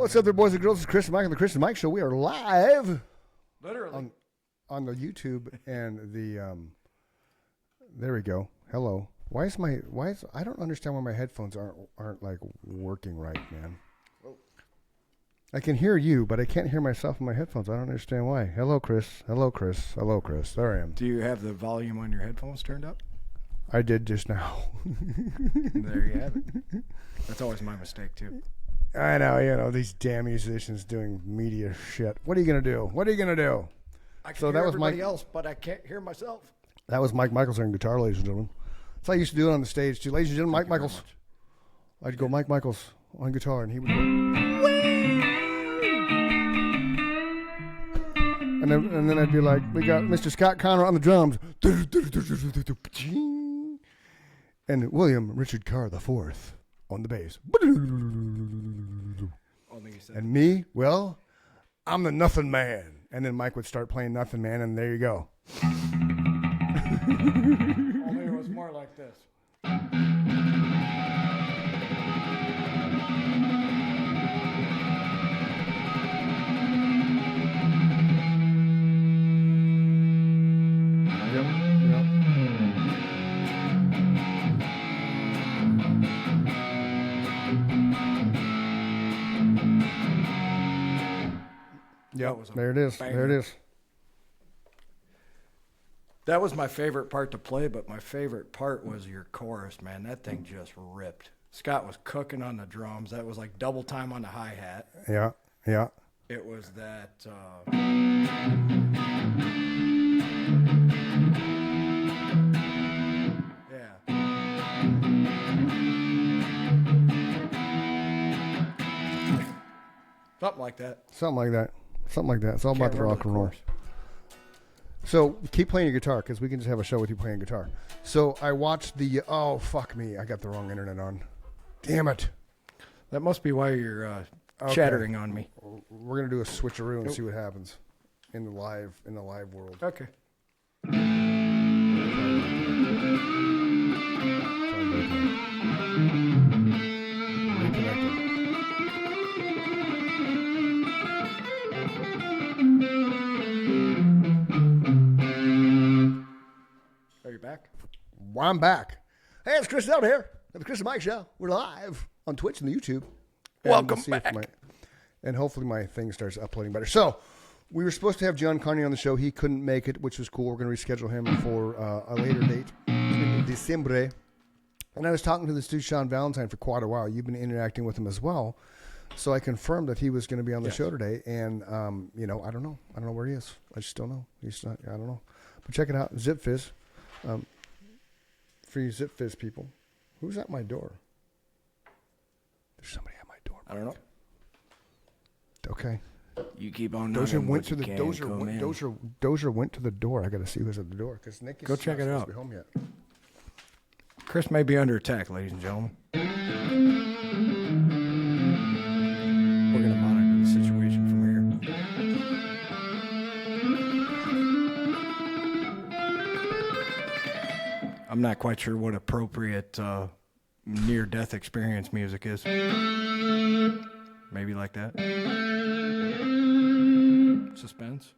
What's up there, boys and girls? It's Chris and Mike on the Chris and Mike Show. We are live. Literally. On the YouTube and the, there we go. Hello. I don't understand why my headphones aren't like working right, man. I can hear you, but I can't hear myself in my headphones. I don't understand why. Hello, Chris. Hello, Chris. Hello, Chris. There I am. Do you have the volume on your headphones turned up? I did just now. There you have it. That's always my mistake, too. I know, these damn musicians doing media shit. What are you going to do? I can hear everybody else, but I can't hear myself. That was Mike Michaels on guitar, ladies and gentlemen. That's how I used to do it on the stage, too. Ladies and gentlemen, Mike Michaels. I'd go Mike Michaels on guitar, and he would go... And then I'd be like, we got Mr. Scott Connor on the drums. And William Richard Carr IV on the bass. And me, well, I'm the Nothing Man. And then Mike would start playing Nothing Man, and there you go. Only it was more like this. Yep, there it is. Banger. There it is. That was my favorite part to play, but my favorite part was your chorus, man. That thing just ripped. Scott was cooking on the drums. That was like double time on the hi-hat. Yeah. It was that... Something like that. It's all about the rock and roll. So keep playing your guitar because we can just have a show with you playing guitar. So I watched the... Oh, fuck me. I got the wrong internet on. Damn it. That must be why you're chattering on me. We're going to do a switcheroo and see what happens in the live world. Okay. Back? Well, I'm back. Hey, it's Chris out here at the Chris and Mike Show. We're live on Twitch and the YouTube. Welcome back. And hopefully my thing starts uploading better. So we were supposed to have John Carney on the show. He couldn't make it, which was cool. We're going to reschedule him for a later date in December. And I was talking to this dude, Sean Valentine, for quite a while. You've been interacting with him as well. So I confirmed that he was going to be on the show today. And, I don't know. I don't know where he is. I just don't know. He's not, I don't know. But check it out. Zip Fizz. For you Zip Fizz people, who's at my door? There's somebody at my door. I don't know. Okay. You keep on. Dozier went to the Dozier went to the door. I got to see who's at the door because Nick is go check it out. To be home yet. Chris may be under attack, ladies and gentlemen. We're gonna monitor the situation from here. I'm not quite sure what appropriate near-death experience music is. Maybe like that. Suspense.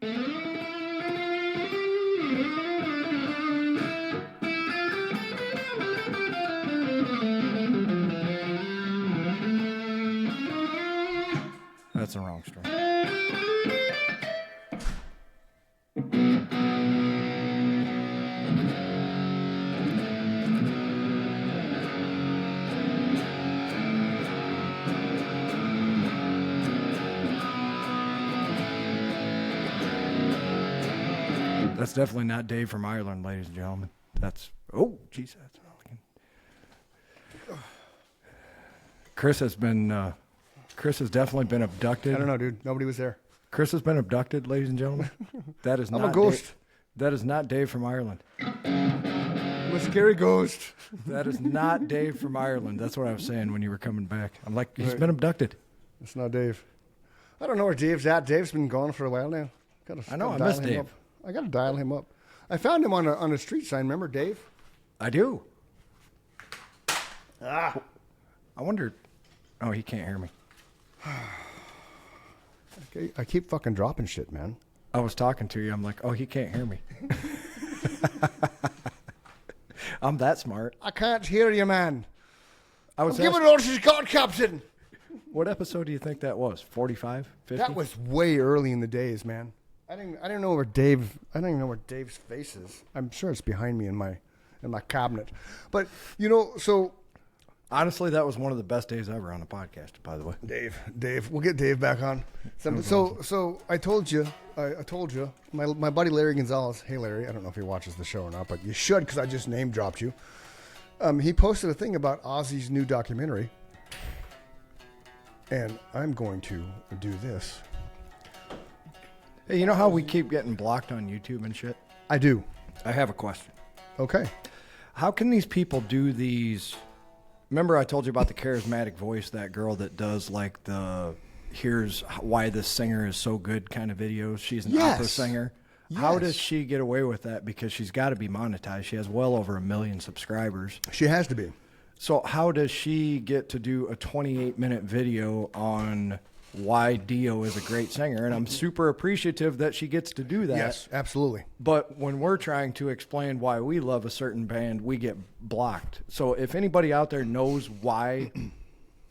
That's the wrong string. That's definitely not Dave from Ireland, ladies and gentlemen. That's... Oh, jeez. Chris has definitely been abducted. I don't know, dude. Nobody was there. Chris has been abducted, ladies and gentlemen. That is I'm not a ghost. That is not Dave from Ireland. I'm a scary ghost. That is not Dave from Ireland. That's what I was saying when you were coming back. I'm like, he's been abducted. It's not Dave. I don't know where Dave's at. Dave's been gone for a while now. I know. I miss Dave. I got to dial him up. I found him on a street sign. Remember Dave? I do. I wonder. Oh, he can't hear me. Okay, I keep fucking dropping shit, man. I was talking to you. I'm like, oh, he can't hear me. I'm that smart. I can't hear you, man. I was I'm giving orders she's got, Captain. What episode do you think that was? 45? 50? That was way early in the days, man. I didn't know where Dave. I don't even know where Dave's face is. I'm sure it's behind me in my cabinet. But so honestly, that was one of the best days ever on the podcast. By the way, Dave, we'll get Dave back on. So I told you, my buddy Larry Gonzalez. Hey Larry, I don't know if he watches the show or not, but you should because I just name dropped you. He posted a thing about Ozzy's new documentary, and I'm going to do this. Hey, you know how we keep getting blocked on YouTube and shit? I do. I have a question. Okay. How can these people do these? Remember I told you about the charismatic voice, that girl that does like the here's why this singer is so good kind of videos. She's an opera singer. Yes. How does she get away with that? Because she's got to be monetized. She has well over 1 million subscribers. She has to be. So how does she get to do a 28-minute video on why Dio is a great singer? And I'm super appreciative that she gets to do that. Yes, absolutely. But when we're trying to explain why we love a certain band, we get blocked. So if anybody out there knows why,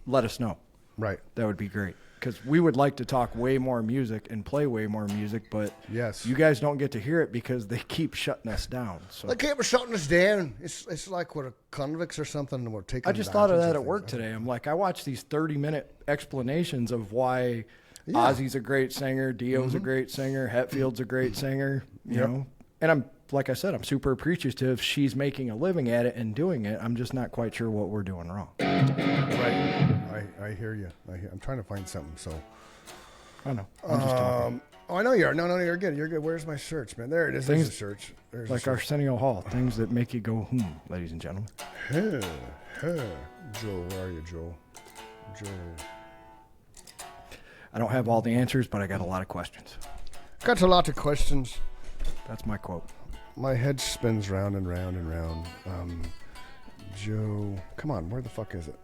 let us know. Right. That would be great. Because we would like to talk way more music and play way more music, but yes, you guys don't get to hear it because they keep shutting us down. So they keep shutting us down. It's like we're convicts or something, and we're taking. I just thought of that at work today. I'm like, I watch these 30-minute explanations of why Ozzy's a great singer, Dio's a great singer, Hetfield's a great singer, you know. And I'm, like I said, I'm super appreciative she's making a living at it and doing it. I'm just not quite sure what we're doing wrong. Right. I hear you. I'm trying to find something. So I know. I'm just talking. Oh, I know you are. No, you're good. You're good. Where's my search, man? There it is. There's a search. There's like Arsenio Hall, things that make you go, ladies and gentlemen. Joe, where are you, Joe? I don't have all the answers, but I got a lot of questions. Got a lot of questions. That's my quote. My head spins round and round and round. Joe, come on. Where the fuck is it?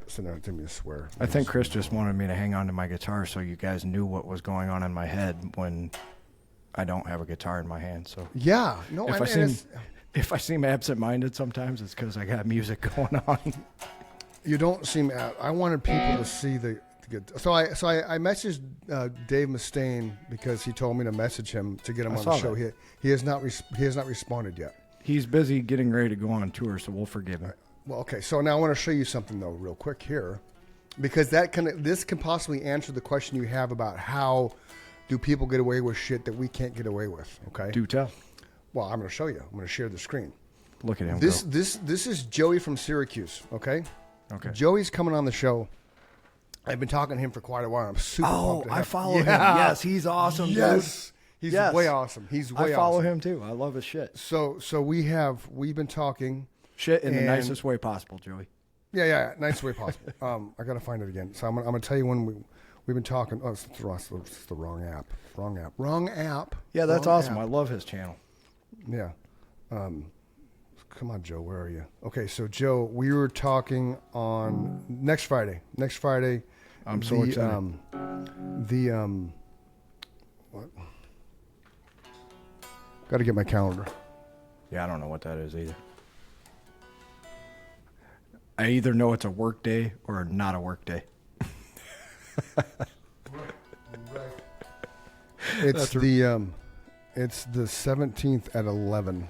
Send it to me, I swear. I think Chris just wanted me to hang on to my guitar so you guys knew what was going on in my head when I don't have a guitar in my hand. So yeah, no. If I seem absent-minded sometimes, it's because I got music going on. You don't seem. I wanted people to see the good. So I messaged Dave Mustaine because he told me to message him to get him on the show. He has not responded yet. He's busy getting ready to go on tour, so we'll forgive him. Well, okay. So now I want to show you something though, real quick here, because this can possibly answer the question you have about how do people get away with shit that we can't get away with. Okay. Do tell. Well, I'm going to show you. I'm going to share the screen. Look at him. This is Joey from Syracuse. Okay. Okay. Joey's coming on the show. I've been talking to him for quite a while. I'm super pumped. I follow him. Yes, he's awesome. Yes. Dude. He's way awesome. I follow him too. I love his shit. So we've been talking. Shit in the nicest way possible, Joey. Yeah, nicest way possible. I got to find it again. So I'm gonna tell you when we've been talking. Oh, it's the wrong app. Wrong app. Yeah, that's awesome. I love his channel. Yeah. Come on, Joe. Where are you? Okay, so Joe, we were talking on next Friday. I'm so excited. What? Got to get my calendar. Yeah, I don't know what that is either. I either know it's a work day or not a work day. It's the 17th at 11.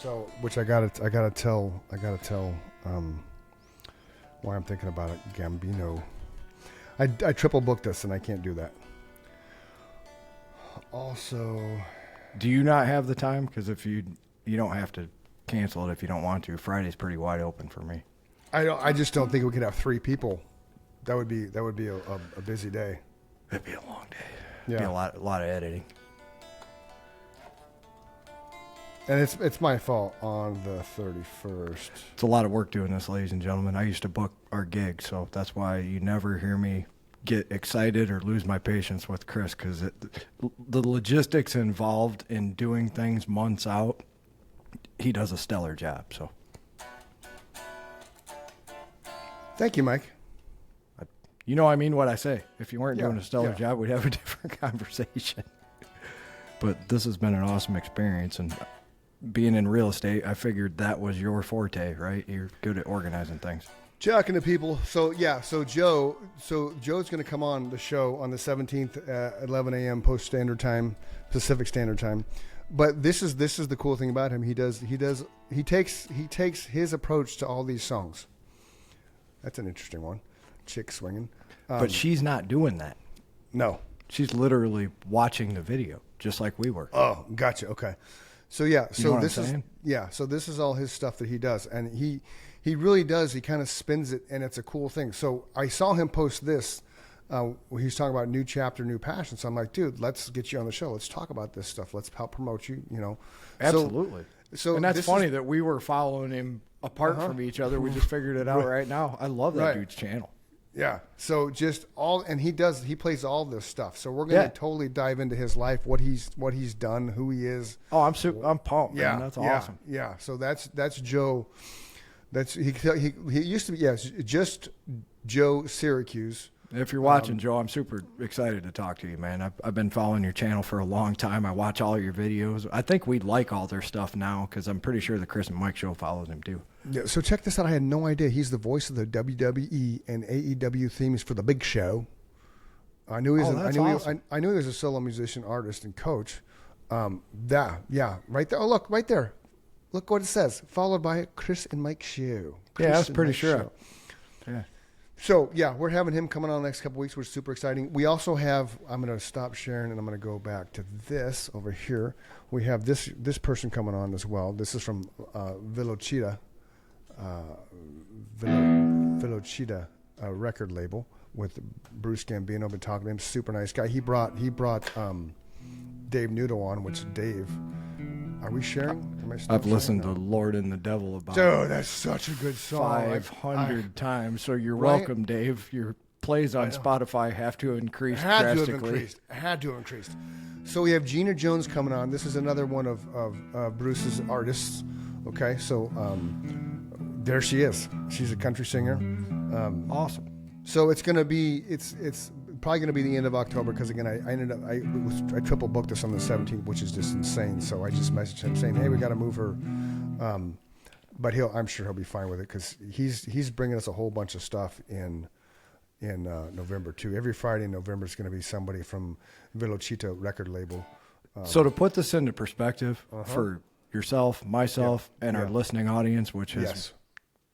So, which I gotta tell why I'm thinking about it. Gambino. I triple booked this and I can't do that. Also, do you not have the time? Because if you don't have to cancel it if you don't want to. Friday's pretty wide open for me. I just don't think we could have 3 people. That would be a busy day. It'd be a long day. Yeah. It'd be a lot of editing. And it's my fault on the 31st. It's a lot of work doing this, ladies and gentlemen. I used to book our gig, so that's why you never hear me get excited or lose my patience with Chris, because the logistics involved in doing things months out, he does a stellar job. So, thank you, Mike. I mean what I say. If you weren't doing a stellar job, we'd have a different conversation. But this has been an awesome experience, and being in real estate, I figured that was your forte, right? You're good at organizing things. Talking to people. So Joe's going to come on the show on the 17th at 11 a.m. Pacific Standard Time. But this is the cool thing about him. He takes his approach to all these songs. That's an interesting one. Chick swinging. But she's not doing that. No. She's literally watching the video, just like we were. Oh, gotcha. Okay. So this is all his stuff that he does, and he really does. He kind of spins it, and it's a cool thing. So I saw him post this. He's talking about new chapter, new passion. So I'm like, dude, let's get you on the show. Let's talk about this stuff. Let's help promote you. Absolutely. So and that's funny that we were following him apart from each other. We just figured it out right now. I love that dude's channel. Yeah. So he plays all this stuff. So we're going to totally dive into his life, what he's done, who he is. Oh, I'm pumped. Yeah. Man. That's awesome. Yeah. So that's Joe. He used to be, just Joe Syracuse. If you're watching, Joe, I'm super excited to talk to you, man. I've been following your channel for a long time. I watch all your videos. I think we'd like all their stuff now because I'm pretty sure the Chris and Mike show follows him too. Yeah, so check this out. I had no idea. He's the voice of the WWE and AEW themes for The Big Show. I knew he was a solo musician, artist, and coach. Right there. Oh, look, right there. Look what it says. Followed by Chris and Mike show. I was pretty sure. Yeah. So, we're having him coming on the next couple weeks, which is super exciting. We also have, I'm going to stop sharing, and I'm going to go back to this over here. We have this person coming on as well. This is from Velocita record label with Bruce Gambino. Been talking to him. Super nice guy. He brought Dave Nudo on, which Dave... Are we sharing? I've listened to Lord and the Devil about Dude, that's such a good song. 500 times. So you're welcome, Dave. Your plays on Spotify have to increase drastically. Had to have increased. So we have Gina Jones coming on. This is another one of Bruce's artists. Okay, so there she is. She's a country singer. Awesome. So it's going to be it's probably going to be the end of October because again I triple booked this on the 17th, which is just insane. So I just messaged him saying, hey, we got to move her, but I'm sure he'll be fine with it because he's bringing us a whole bunch of stuff in November too. Every Friday in November is going to be somebody from Velocita record label. So to put this into perspective for yourself, myself, and our listening audience, which has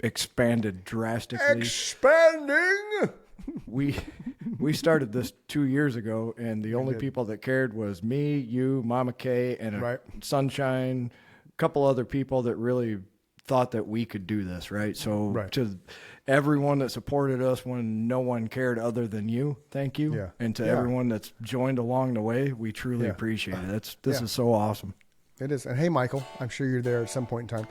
expanded drastically. Expanding. We started this 2 years ago, and the only people that cared was me, you, Mama Kay, and Sunshine, a couple other people that really thought that we could do this, right? So to everyone that supported us when no one cared other than you, thank you. Yeah. And to everyone that's joined along the way, we truly appreciate it. This is so awesome. It is. And hey, Michael, I'm sure you're there at some point in time.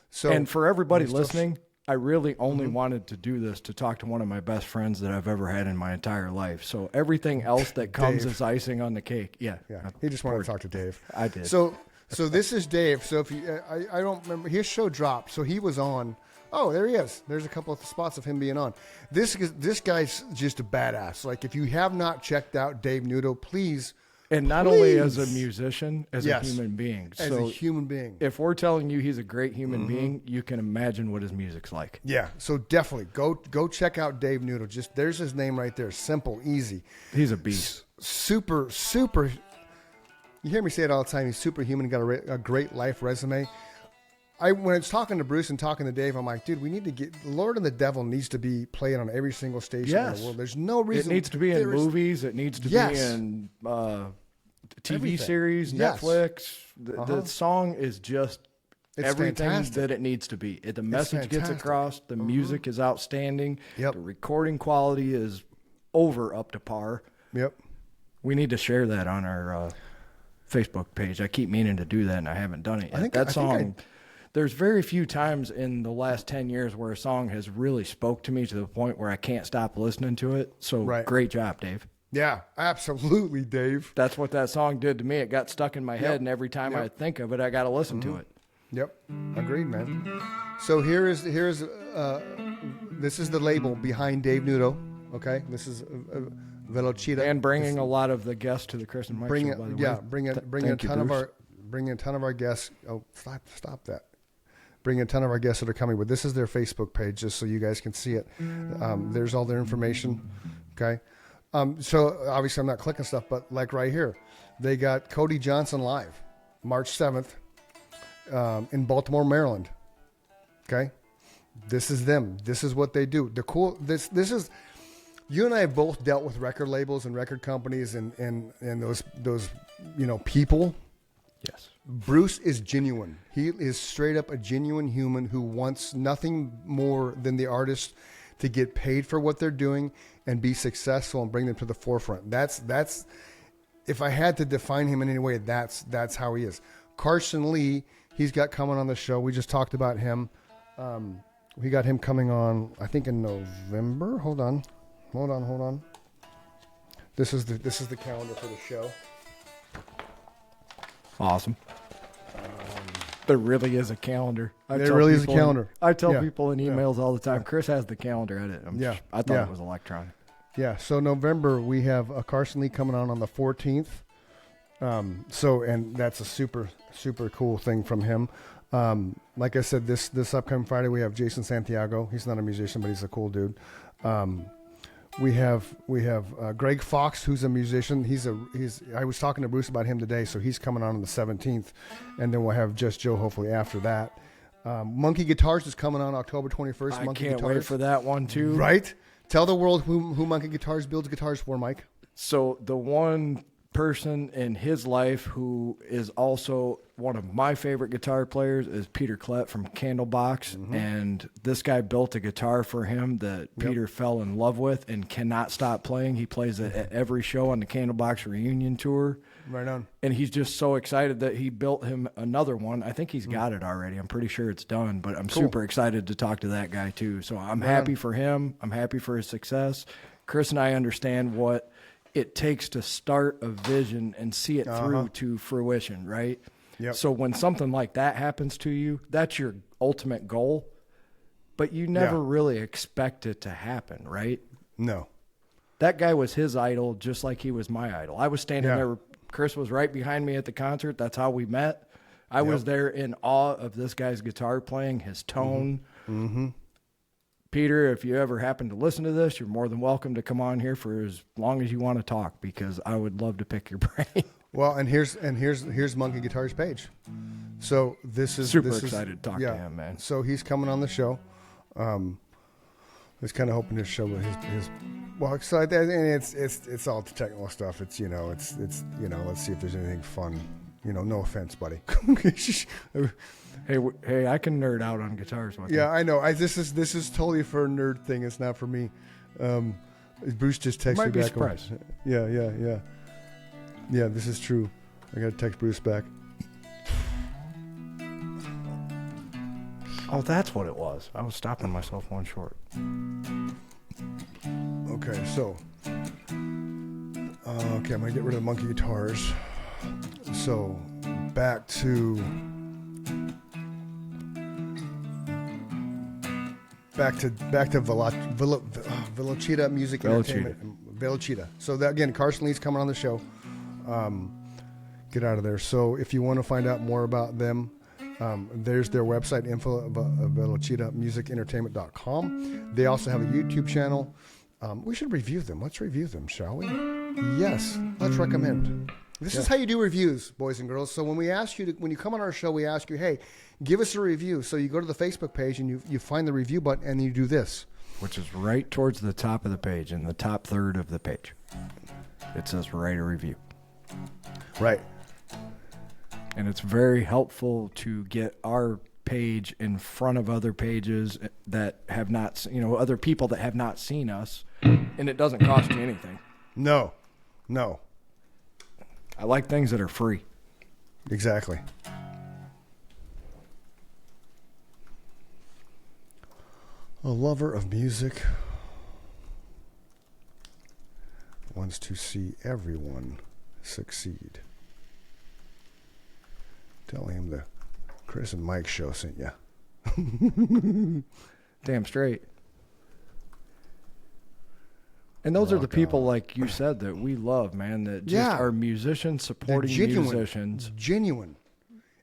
So, and for everybody listening, I really only wanted to do this to talk to one of my best friends that I've ever had in my entire life. So everything else that comes as icing on the cake. Yeah. He just wanted to talk to Dave. I did. So this is Dave. So if you, I don't remember, his show dropped. So he was on. Oh, there he is. There's a couple of spots of him being on. This guy's just a badass. Like if you have not checked out Dave Nudo, please. And not only as a musician, as a human being. As a human being. If we're telling you he's a great human being, you can imagine what his music's like. Yeah. So definitely go check out Dave Nudo. Just there's his name right there. Simple, easy. He's a beast. Super. You hear me say it all the time. He's superhuman. Got a great life resume. When I was talking to Bruce and talking to Dave, I'm like, dude, we need to get Lord and the Devil needs to be played on every single station in the world. There's no reason. It needs to be in movies. It needs to be in TV series, Netflix. The song is just everything that it needs to be. The message gets across. The music is outstanding. Yep. The recording quality is up to par. Yep. We need to share that on our Facebook page. I keep meaning to do that, and I haven't done it yet. There's very few times in the last 10 years where a song has really spoke to me to the point where I can't stop listening to it. So great job, Dave. Yeah, absolutely, Dave. That's what that song did to me. It got stuck in my head, and every time I think of it, I got to listen to it. Yep, agreed, man. So this is the label behind Dave Nudo. Okay, this is Velocita. And bringing a lot of the guests to the Chris and Mike show, by the way. Bring a ton of our guests. Oh, stop that. Bring a ton of our guests that are coming, but this is their Facebook page, just so you guys can see it. There's all their information. Okay, so obviously I'm not clicking stuff, but like right here, they got Cody Johnson live, March 7th, in Baltimore, Maryland. Okay, this is them. This is what they do. This is. You and I have both dealt with record labels and record companies and those people. Yes. Bruce is genuine. He is straight up a genuine human who wants nothing more than the artist to get paid for what they're doing and be successful and bring them to the forefront. That's if I had to define him in any way, that's how he is. Carson Lee, he's got coming on the show. We just talked about him. We got him coming on, I think, in November. Hold on. This is the calendar for the show. Awesome. There really is a calendar. There really is a calendar. I tell people in emails all the time, Chris has the calendar edit. I thought it was electronic. Yeah, so November, we have Carson Lee coming on the 14th. And that's a super, super cool thing from him. Like I said, this upcoming Friday, we have Jason Santiago. He's not a musician, but he's a cool dude. We have Greg Fox, who's a musician. I was talking to Bruce about him today, so he's coming on the 17th, and then we'll have Just Joe hopefully after that. Monkey Guitars is coming on October 21st. I can't wait for that one too. Right? Tell the world who Monkey Guitars builds guitars for, Mike. So the one person in his life who is also one of my favorite guitar players is Peter Klett from Candlebox. And this guy built a guitar for him that Peter fell in love with and cannot stop playing. He plays it at every show on the Candlebox reunion tour. Right on. And he's just so excited that he built him another one. I think he's got it already. I'm pretty sure it's done, but I'm super excited to talk to that guy too. So I'm happy for him. I'm happy for his success. Chris and I understand what it takes to start a vision and see it through to fruition, right? Yep. So when something like that happens to you, that's your ultimate goal, but you never really expect it to happen, right? No. That guy was his idol just like he was my idol. I was standing there. Chris was right behind me at the concert. That's how we met. I was there in awe of this guy's guitar playing, his tone. Peter, if you ever happen to listen to this, you're more than welcome to come on here for as long as you want to talk, because I would love to pick your brain. Well, and here's Monkey Guitars page. So this is excited to talk to him, man. So he's coming on the show. I was kind of hoping to show his well, so and it's all the technical stuff. It's let's see if there's anything fun. No offense, buddy. Hey, I can nerd out on guitars. I know. This is totally for a nerd thing. It's not for me. Bruce just texted me back. Might be surprised. Yeah, this is true. I got to text Bruce back. Oh, that's what it was. I was stopping myself one short. Okay, so I'm gonna get rid of the Monkey Guitars. So back to Velocita Music Entertainment. Velocita. So that, again, Carson Lee's coming on the show. Get out of there. So if you want to find out more about them, there's their website, info at velocitamusicentertainment.com. They also have a YouTube channel. We should review them. Let's review them, shall we? Yes, let's recommend. This is how you do reviews, boys and girls. So when we ask you when you come on our show, we ask you, hey, give us a review. So you go to the Facebook page and you find the review button and you do this. Which is right towards the top of the page, in the top third of the page. It says write a review. Right. And it's very helpful to get our page in front of other pages that have not, other people that have not seen us, and it doesn't cost you anything. No. I like things that are free. Exactly. A lover of music wants to see everyone succeed. Tell him the Chris and Mike show sent you. Damn straight. And those are the Rock people, on. like you said, that we love, man, that just Yeah. are musicians supporting musicians. Genuine.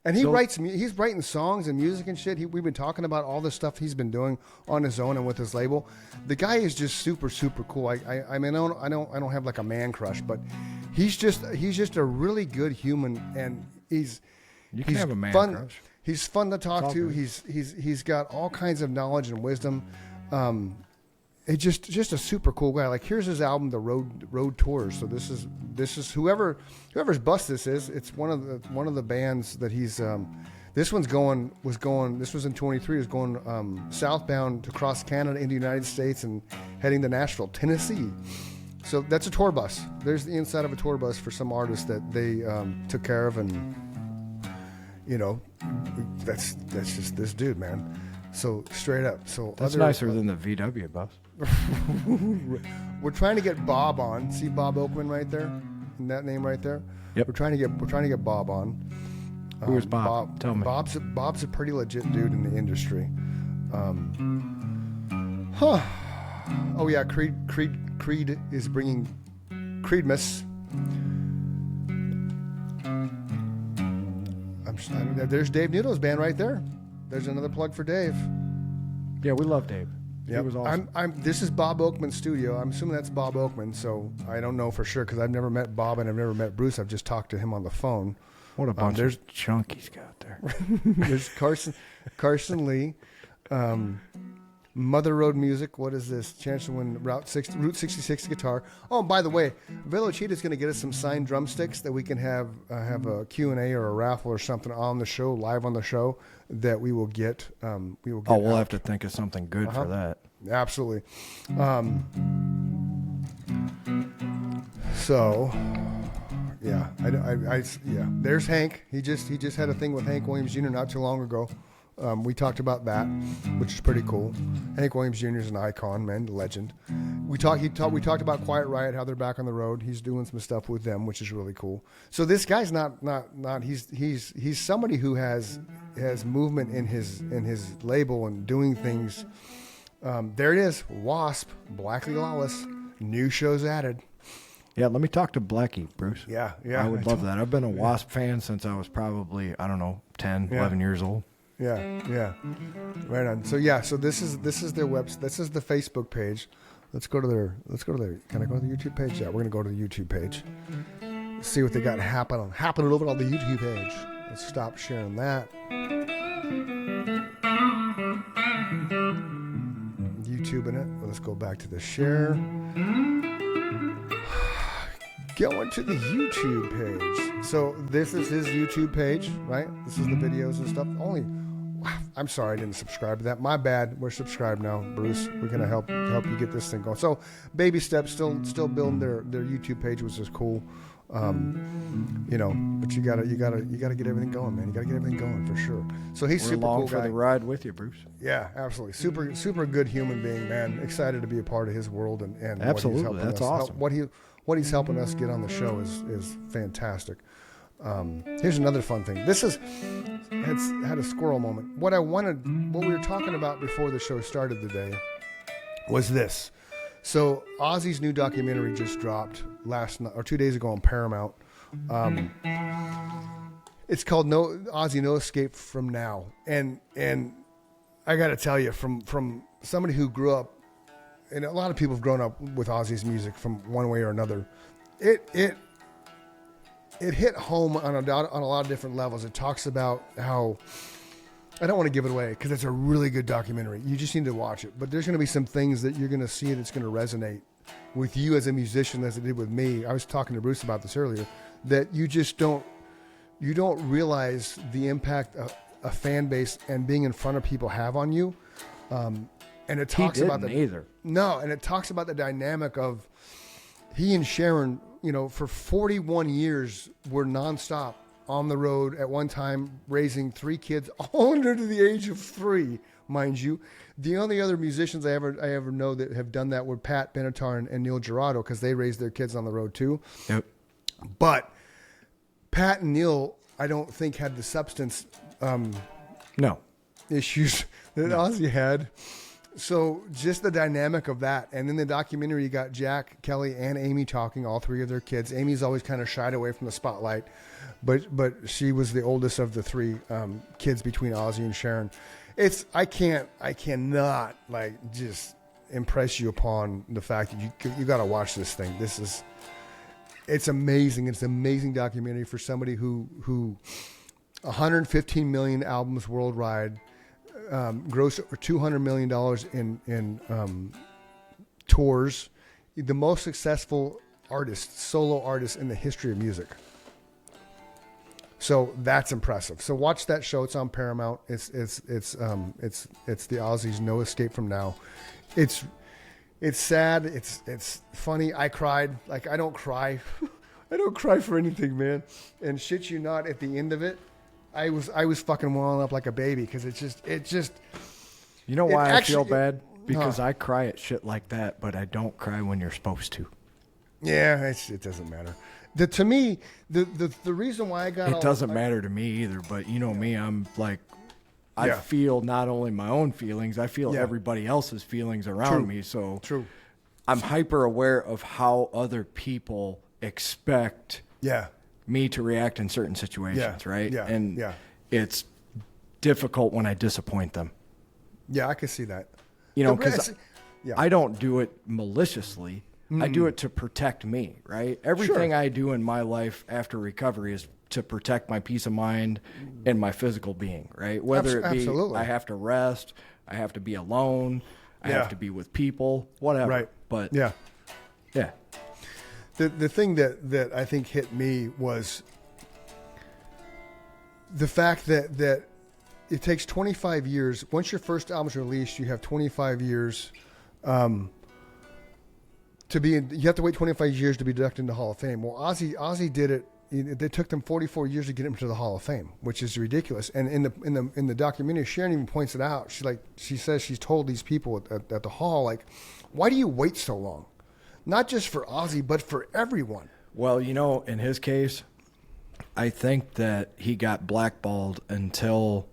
And he So- he's writing songs and music and shit. We've been talking about all the stuff he's been doing on his own and with his label. The guy is just super, super cool. I mean, I don't have like a man crush, but he's just a really good human, and he's have a man fun. crush. He's fun to talk to. good. He's got all kinds of knowledge and wisdom. It's just a super cool guy. Like, here's his album, The Road Tours. So this is whoever's bust this is. It's one of the bands that he's. This was in 23. Was going southbound across Canada into the United States and heading to Nashville, Tennessee. So that's a tour bus. There's the inside of a tour bus for some artists that they took care of, and that's just this dude, man. So straight up. So That's nicer than the VW bus. We're trying to get Bob on. See Bob Oakman right there, and that name right there. Yep. We're trying to get Bob on. Who is Bob? Tell me. Bob's a pretty legit dude in the industry. Oh yeah, Creed is bringing Creedmas. There's Dave Nuno's band right there. There's another plug for Dave. Yeah, we love Dave. Yep. He was awesome. This is Bob Oakman's studio. I'm assuming that's Bob Oakman, so I don't know for sure because I've never met Bob and I've never met Bruce. I've just talked to him on the phone. What a bunch of junk he's got there. There's Carson Lee, Mother Road Music. What is this? Chance to win Route 66 guitar. Oh, and by the way, Velocita's going to get us some signed drumsticks that we can have a Q&A or a raffle or something on the show, live on the show, that we will get. We'll have to think of something good for that. Absolutely. So, yeah, yeah. There's Hank. He just had a thing with Hank Williams Jr. not too long ago. We talked about that, which is pretty cool. Hank Williams Jr. is an icon, man, legend. We talked about Quiet Riot, how they're back on the road. He's doing some stuff with them, which is really cool. So this guy's not he's somebody who has movement in his label and doing things. There it is, Wasp, Blackley Lawless, new shows added. Yeah, let me talk to Blackie, Bruce. Yeah. I would love that. I've been a Wasp fan since I was probably, 10, 11 years old. Yeah. Right on. So this is their website. This is the Facebook page. Let's go to their can I go to the YouTube page? Yeah, we're gonna go to the YouTube page. See what they got happening over on the YouTube page. Let's stop sharing that. YouTubing it. Let's go back to the share. Going to the YouTube page. So this is his YouTube page, right? This is the videos and stuff. I'm sorry I didn't subscribe to that. My bad. We're subscribed now, Bruce. We're gonna help you get this thing going. So baby steps, still building their YouTube page, which is cool. But you gotta get everything going, man. You gotta get everything going for sure. So he's We're super along cool for guy. the ride with you, Bruce. Yeah, absolutely. Super good human being, man. Excited to be a part of his world and Absolutely, what he's helping that's us, awesome. What he's helping us get on the show is fantastic. Here's another fun thing. This had a squirrel moment. What we were talking about before the show started today was this. So Ozzy's new documentary just dropped last night or 2 days ago on Paramount. It's called Ozzy No Escape From Now, and I got to tell you, from somebody who grew up, and a lot of people have grown up with Ozzy's music from one way or another, it hit home on a lot of different levels. It talks about how, I don't want to give it away because it's a really good documentary. You just need to watch it. But there's going to be some things that you're going to see that's going to resonate with you as a musician as it did with me. I was talking to Bruce about this earlier, that you just don't realize the impact a fan base and being in front of people have on you. And it talks about and it talks about the dynamic of he and Sharon, for 41 years were nonstop on the road at one time, raising 3 kids, all under the age of 3, mind you. The only other musicians I ever know that have done that were Pat Benatar and Neil Girardo, because they raised their kids on the road too. Yep. But Pat and Neil, I don't think had the substance No issues that Ozzy had. So just the dynamic of that. And in the documentary, you got Jack, Kelly, and Amy talking, all three of their kids. Amy's always kind of shied away from the spotlight, but she was the oldest of the three kids between Ozzy and Sharon. I cannot like just impress you upon the fact that you got to watch this thing. It's amazing. It's an amazing documentary for somebody who 115 million albums worldwide, gross over $200 million in tours, the most successful solo artist in the history of music. So that's impressive. So watch that show. It's on Paramount. It's the Ozzy's No Escape From Now. It's sad. It's funny. I cried. Like, I don't cry. I don't cry for anything, man. And shit you not, at the end of it, I was fucking walling up like a baby because it just. You know why I feel bad? Because I cry at shit like that, but I don't cry when you're supposed to. Yeah, it doesn't matter. To me, the reason why I got it doesn't matter to me either. But you know me, I'm like. I feel not only my own feelings, I feel everybody else's feelings around me. So I'm hyper aware of how other people expect me to react in certain situations, right? Yeah. And it's difficult when I disappoint them. Yeah, I can see that. You know, because I don't do it maliciously. I do it to protect me, right? Everything I do in my life after recovery is to protect my peace of mind and my physical being, right? Whether it be I have to rest, I have to be alone, I have to be with people, whatever. Right. But yeah. The thing that I think hit me was the fact that it takes 25 years. Once your first album's released, you have 25 years you have to wait 25 years to be inducted into the Hall of Fame. Well, Ozzy did it. It took them 44 years to get him to the Hall of Fame, which is ridiculous. And in the documentary, Sharon even points it out. She says she's told these people at the hall, like, why do you wait so long? Not just for Ozzy, but for everyone. Well, you know, in his case, I think that he got blackballed until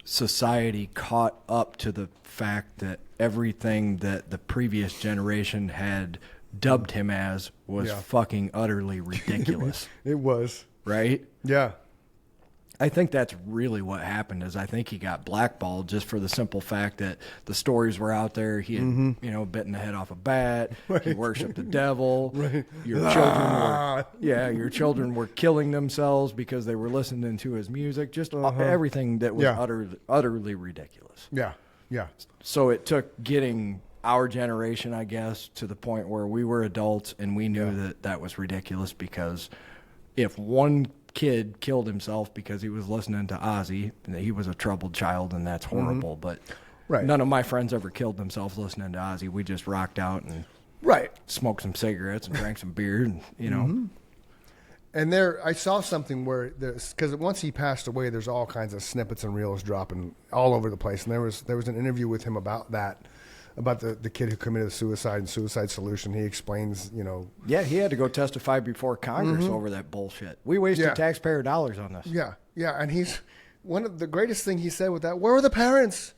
society caught up to the fact that everything that the previous generation had dubbed him as was fucking utterly ridiculous. It was. Right? Yeah. I think that's really what happened. Is I think he got blackballed just for the simple fact that the stories were out there. He had, bitten the head off a bat. Right. He worshipped the devil. Right. Your children were killing themselves because they were listening to his music. Just everything that was utterly ridiculous. Yeah. Yeah. So it took getting our generation, I guess, to the point where we were adults and we knew that was ridiculous, because if one kid killed himself because he was listening to Ozzy, he was a troubled child, and that's horrible. But none of my friends ever killed themselves listening to Ozzy. We just rocked out and smoked some cigarettes and drank some beer, and you know. And I saw something where because once he passed away, there's all kinds of snippets and reels dropping all over the place. And there was an interview with him about that, about the kid who committed suicide and Suicide Solution. He explains, Yeah, he had to go testify before Congress over that bullshit. We wasted taxpayer dollars on this. Yeah, yeah. And one of the greatest thing he said with that, where were the parents?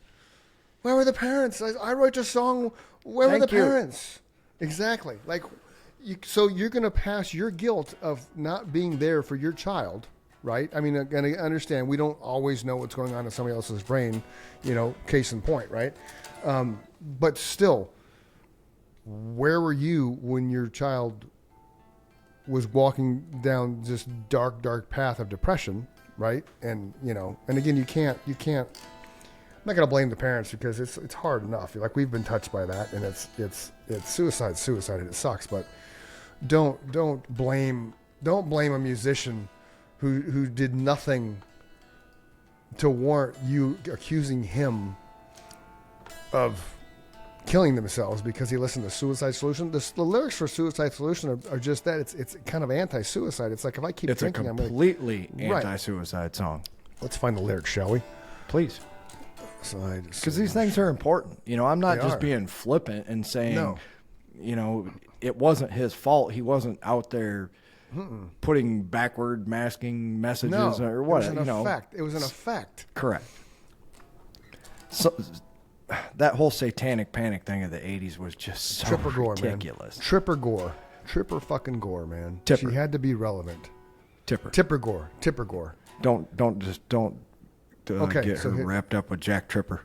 Where were the parents? I wrote a song, where were the parents? Exactly. Like, so you're going to pass your guilt of not being there for your child, right? I mean, and I understand we don't always know what's going on in somebody else's brain, case in point, right? But still, where were you when your child was walking down this dark, dark path of depression, right? And, and again, you can't, I'm not going to blame the parents, because it's hard enough. Like, we've been touched by that, and it's suicide, and it sucks, but don't blame a musician who did nothing to warrant you accusing him of killing themselves because he listened to Suicide Solution. The lyrics for Suicide Solution are just that. It's kind of anti-suicide. It's like, if I keep drinking, I'm completely anti-suicide song. Let's find the lyrics, shall we? Please. Because these things are important. I'm not just being flippant and saying, it wasn't his fault. He wasn't out there putting backward masking messages or what. It was an effect. It was an effect. Correct. So, that whole satanic panic thing of the 80s was just so Tripper Gore, ridiculous. Man. Tripper Gore. Tripper fucking Gore, man. Tipper. She had to be relevant. Tipper Gore. Don't Okay, get so her here- wrapped up with Jack Tripper.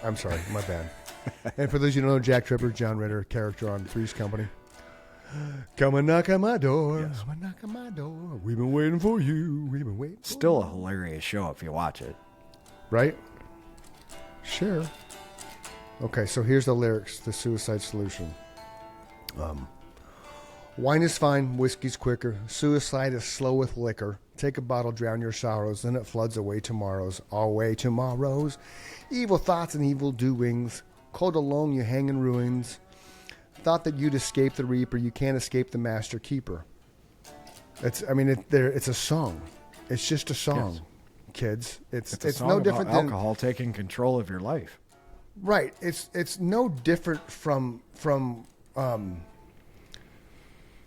I'm sorry, my bad. And for those you who don't know, Jack Tripper, John Ritter, character on Three's Company. Come and knock on my door. Yes. Come and knock on my door. We've been waiting for you. We've been waiting for Still you. a hilarious show if you watch it. Right? Sure. Okay, so here's the lyrics, the Suicide Solution. Wine is fine, whiskey's quicker. Suicide is slow with liquor. Take a bottle, drown your sorrows, then it floods away tomorrows. Away tomorrows. Evil thoughts and evil doings. Cold alone you hang in ruins. Thought that you'd escape the reaper. You can't escape the master keeper. It's a song. It's just a song, Yes. Kids. It's It's song no about different than alcohol taking control of your life. right. It's no different from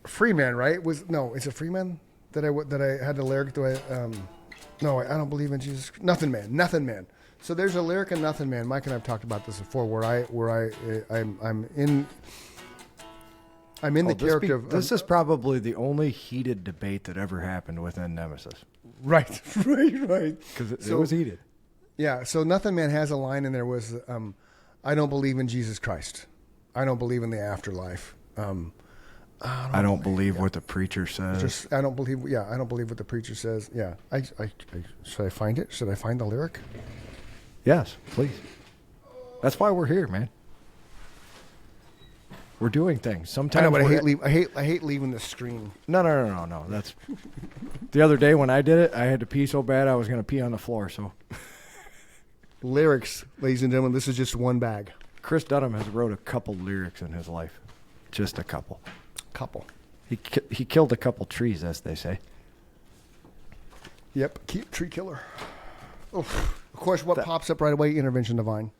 Freeman, right? Is it Freeman that I had the lyric to I don't believe in Jesus. Nothing man. So there's a lyric in Nothing Man. Mike and I've talked about this before I'm in the character of This is probably the only heated debate that ever happened within Nemesis. right. Because it was heated. Yeah, so Nothing Man has a line in there was I don't believe in Jesus Christ. I don't believe in the afterlife. I don't believe what the preacher says. I don't believe what the preacher says. Yeah. I should I find it? Should I find the lyric? Yes, please. That's why we're here, man. We're doing things. Sometimes I know, but I hate leaving the screen. No. That's the other day when I did it, I had to pee so bad I was going to pee on the floor. So Lyrics, ladies and gentlemen, this is just one bag. Chris Dunham has wrote a couple lyrics in his life, just a couple. He killed a couple trees, as they say. Yep, keep tree killer. Oh, of course, what pops up right away? Intervention Divine.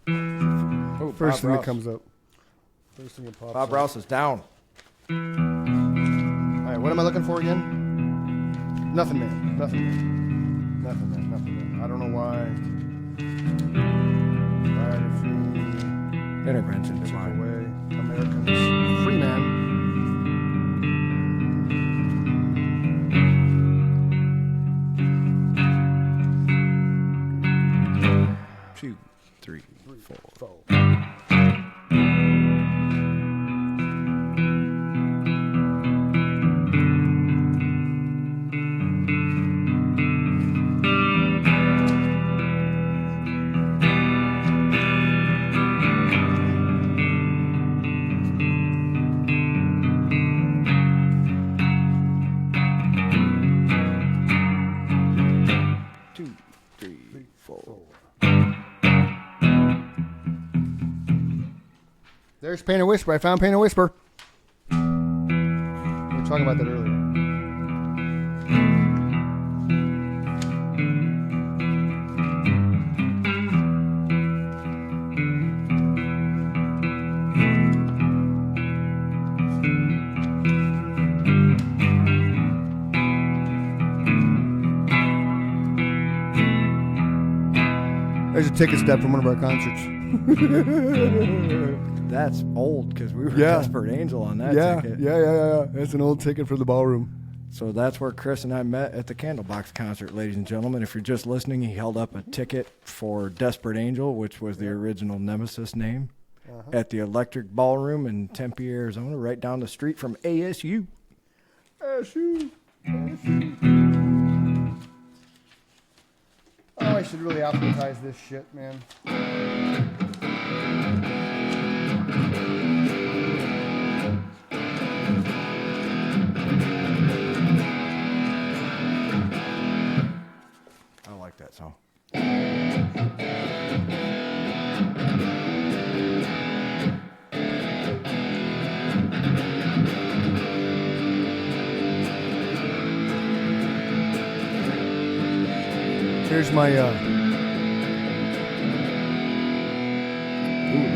Oh, First thing that comes up. First thing that pops Bob up. Rouse is down. All right, what am I looking for again? Nothing man. I don't know why. Intervention Divine. Away. Americans. Free man. 2, 3, 4. There's Paint and Whisper. I found Paint and Whisper. We were talking about that earlier. There's a ticket stub from one of our concerts. That's old because we were Yeah. Desperate Angel on that ticket. Yeah. That's an old ticket for the ballroom. So that's where Chris and I met at the Candlebox concert, ladies and gentlemen. If you're just listening, he held up a ticket for Desperate Angel, which was the original Nemesis name, at the Electric Ballroom in Tempe, Arizona, right down the street from ASU. ASU. Oh, I should really alphabetize this shit, man. I like that song. Here's my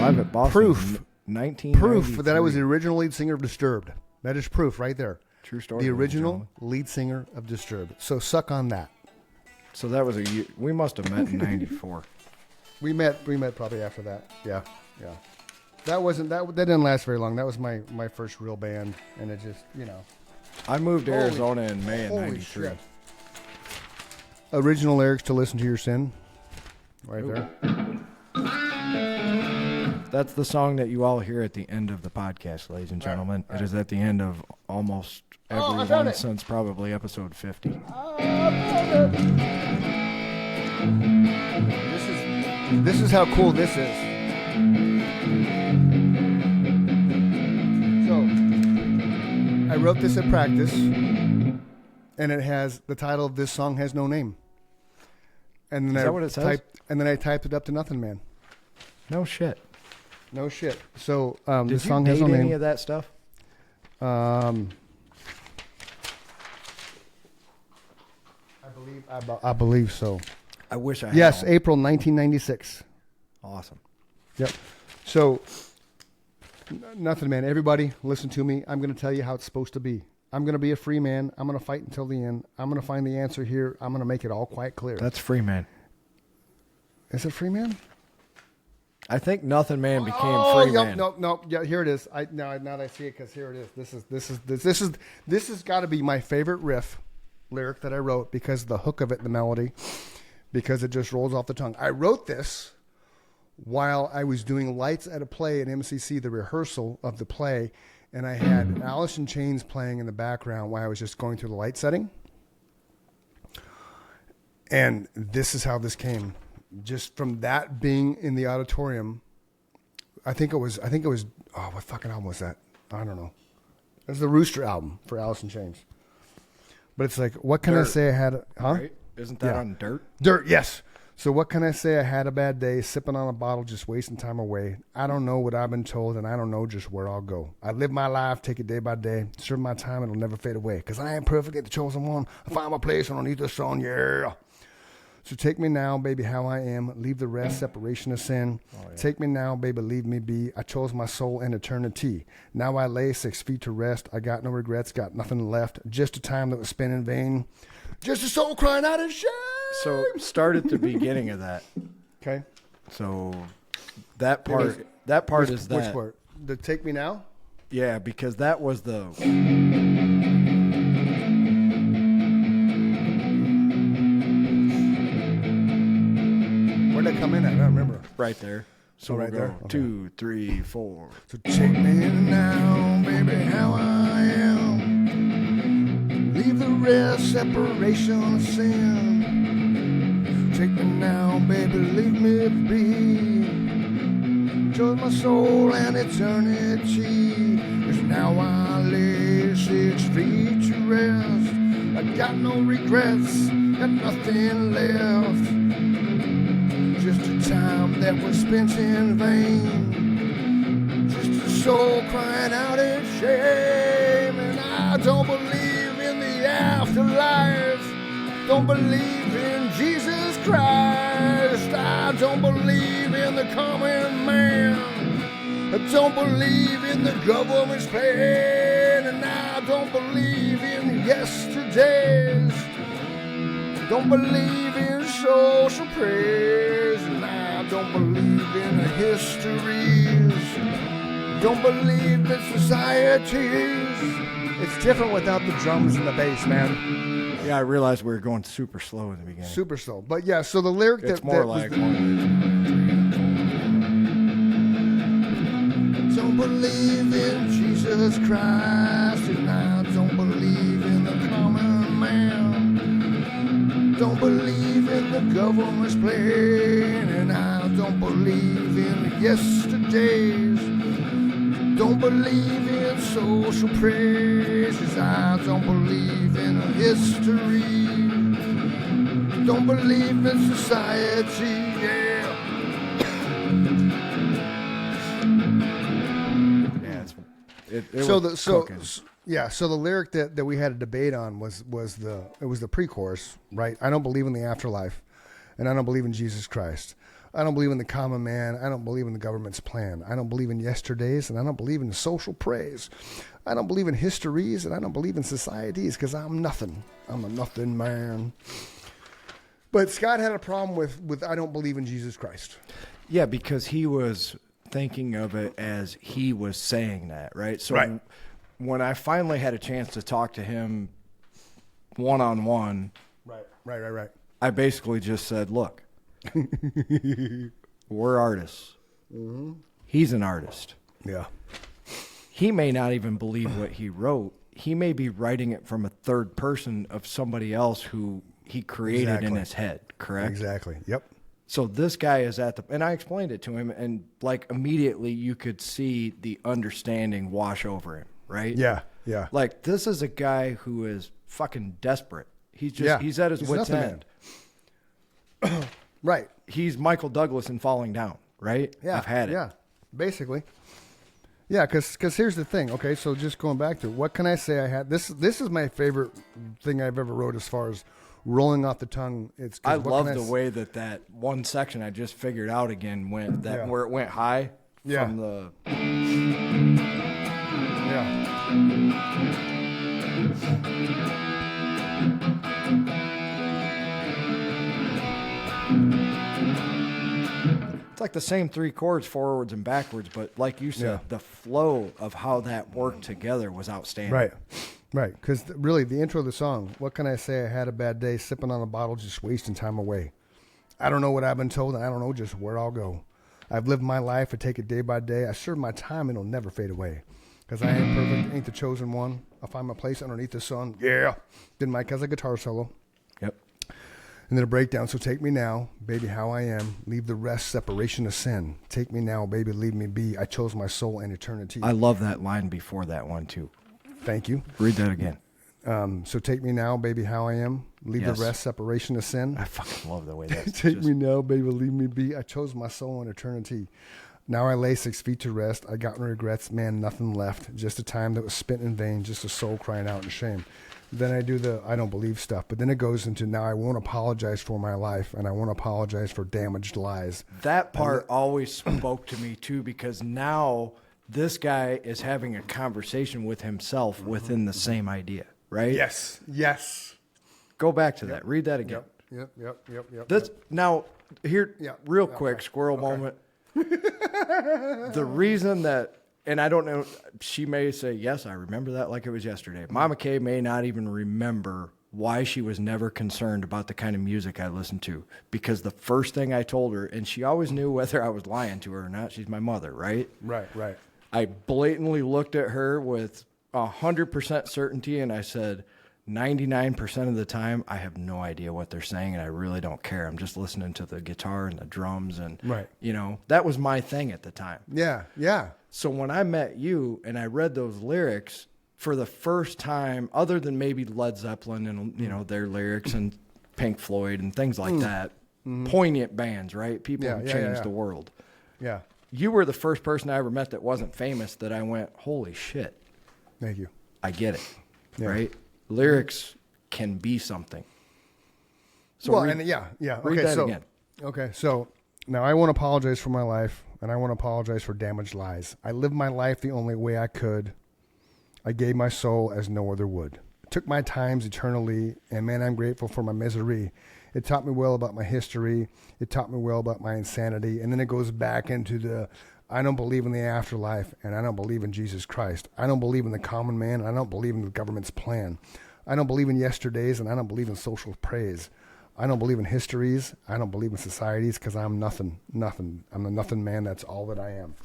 Live at Boston. Proof. 1993. proof that I was the original lead singer of Disturbed. That is proof right there. True story. The ladies and original gentlemen. lead singer of Disturbed. So suck on that. So that was we must have met in 94. We met probably after that. Yeah. That didn't last very long. That was my first real band, and it just, I moved to Arizona in May of '93. Shit. Original lyrics to Listen to Your Sin. Right there. That's the song that you all hear at the end of the podcast, ladies and gentlemen. Right. It is at the end of almost every one since probably episode 50. This is how cool this is. So, I wrote this at practice, and it has the title of this song has no name. And then is that what it says? I typed it up to Nothing Man. No shit. So this Did song you has no date name. any of that stuff? I believe so. I wish I had. Yes, April 1996. Awesome. Yep. So, Nothing Man. Everybody, listen to me. I'm going to tell you how it's supposed to be. I'm going to be a free man. I'm going to fight until the end. I'm going to find the answer here. I'm going to make it all quite clear. That's Free Man. Is it Free Man? I think Nothing Man became Free Man. No. Yeah, here it is. Now that I see it, because here it is. This has got to be my favorite lyric that I wrote, because of the hook of it, the melody, because it just rolls off the tongue. I wrote this while I was doing lights at a play at MCC, the rehearsal of the play, and I had Alice in Chains playing in the background while I was just going through the light setting. And this is how this came. Just from that being in the auditorium, I think it was, what fucking album was that? I don't know. It was the Rooster album for Alice in Chains. But it's like, what can I say I had, Right? Isn't that on Dirt? Dirt, yes. So what can I say? I had a bad day, sipping on a bottle, just wasting time away. I don't know what I've been told, and I don't know just where I'll go. I live my life, take it day by day, serve my time, it'll never fade away. Because I ain't perfect, yet the chosen one. I find my place underneath the sun, yeah. So take me now, baby, how I am. Leave the rest, separation of sin. Oh, yeah. Take me now, baby, leave me be. I chose my soul in eternity. Now I lay 6 feet to rest. I got no regrets, got nothing left. Just a time that was spent in vain. Just a soul crying out in shame. So start at the beginning of that. Okay. So that part is that. Which part? The Take Me Now? Yeah, because that was the... Where'd that come in at? I don't remember. Right there. So right there. Okay. 2, 3, 4. So take me now, baby, how I am. Leave the rest, separation of sin. Take me now, baby, leave me be. Chose my soul and eternity. 'Cause now I lay 6 feet to rest. I got no regrets, got nothing left. Just a time that was spent in vain. Just a soul crying out in shame. And I don't believe in the afterlife. Don't believe in Jesus Christ. I don't believe in the common man. I don't believe in the government's plan. And I don't believe in yesterdays. Don't believe in social praise, and I don't believe in the histories. Don't believe in societies. It's different without the drums and the bass, man. Yeah, I realized we were going super slow in the beginning. Super slow. But yeah, so the lyric it's more like don't believe in Jesus Christ, and I don't believe in the common man. Don't believe in the government's plan, and I don't believe in yesterdays. Don't believe in social praises. I don't believe in history. Don't believe in society. Yeah. So the lyric that we had a debate on was the pre-chorus, right? I don't believe in the afterlife, and I don't believe in Jesus Christ. I don't believe in the common man. I don't believe in the government's plan. I don't believe in yesterdays, and I don't believe in social praise. I don't believe in histories, and I don't believe in societies, because I'm nothing. I'm a nothing man. But Scott had a problem with I don't believe in Jesus Christ. Yeah, because he was thinking of it as he was saying that, right? So when I finally had a chance to talk to him one-on-one, Right. I basically just said, look, we're artists. Mm-hmm. He's an artist. Yeah. He may not even believe what he wrote. He may be writing it from a third person of somebody else who he created in his head, correct? Exactly. Yep. So this guy is and I explained it to him, and like immediately you could see the understanding wash over him, right? Yeah. Like this is a guy who is fucking desperate. He's at his wit's end. Right. He's Michael Douglas in Falling Down, right? Yeah. I've had it. Yeah. Basically. Yeah, because here's the thing. Okay, so just going back to it, what can I say I had? This is my favorite thing I've ever wrote as far as rolling off the tongue. I love the way that one section I just figured out again went where it went high from the. Yeah. It's like the same three chords forwards and backwards, but like you said, the flow of how that worked together was outstanding. Right. Because really, the intro of the song, what can I say? I had a bad day, sipping on a bottle, just wasting time away. I don't know what I've been told, and I don't know just where I'll go. I've lived my life, I take it day by day. I serve my time, and it'll never fade away. Because I ain't perfect, ain't the chosen one. I'll find my place underneath the sun. Yeah. Did Mike has a guitar solo. Yep. And then a breakdown. So take me now, baby, how I am. Leave the rest, separation of sin. Take me now, baby, leave me be. I chose my soul and eternity. I love that line before that one, too. Thank you. Read that again. So take me now, baby, how I am. Leave the rest, separation of sin. I fucking love the way that's Take me now, baby, leave me be. I chose my soul and eternity. Now I lay 6 feet to rest. I got no regrets, man, nothing left. Just a time that was spent in vain, just a soul crying out in shame. Then I do the I don't believe stuff. But then it goes into now I won't apologize for my life, and I won't apologize for damaged lies. That part always spoke to me, too, because now this guy is having a conversation with himself within the same idea, right? Yes. Go back to that. Read that again. Yep. Now, here, real quick, squirrel moment. The reason that, and I don't know, she may say, yes, I remember that like it was yesterday. Mama Kay may not even remember why she was never concerned about the kind of music I listened to. Because the first thing I told her, and she always knew whether I was lying to her or not, she's my mother, right? Right. I blatantly looked at her with 100% certainty, and I said, 99% of the time, I have no idea what they're saying, and I really don't care. I'm just listening to the guitar and the drums, and that was my thing at the time. Yeah. So when I met you and I read those lyrics for the first time, other than maybe Led Zeppelin and their lyrics and Pink Floyd and things like that, poignant bands, right? People who changed the world. Yeah. You were the first person I ever met that wasn't famous that I went, holy shit. Thank you. I get it, right? Lyrics can be something. So read that again. Okay, so now I won't apologize for my life, and I won't apologize for damaged lies. I lived my life the only way I could. I gave my soul as no other would. Took my times eternally, and man, I'm grateful for my misery. It taught me well about my history. It taught me well about my insanity. And then it goes back into the, I don't believe in the afterlife, and I don't believe in Jesus Christ. I don't believe in the common man, and I don't believe in the government's plan. I don't believe in yesterdays, and I don't believe in social praise. I don't believe in histories. I don't believe in societies because I'm nothing. I'm the nothing man. That's all that I am.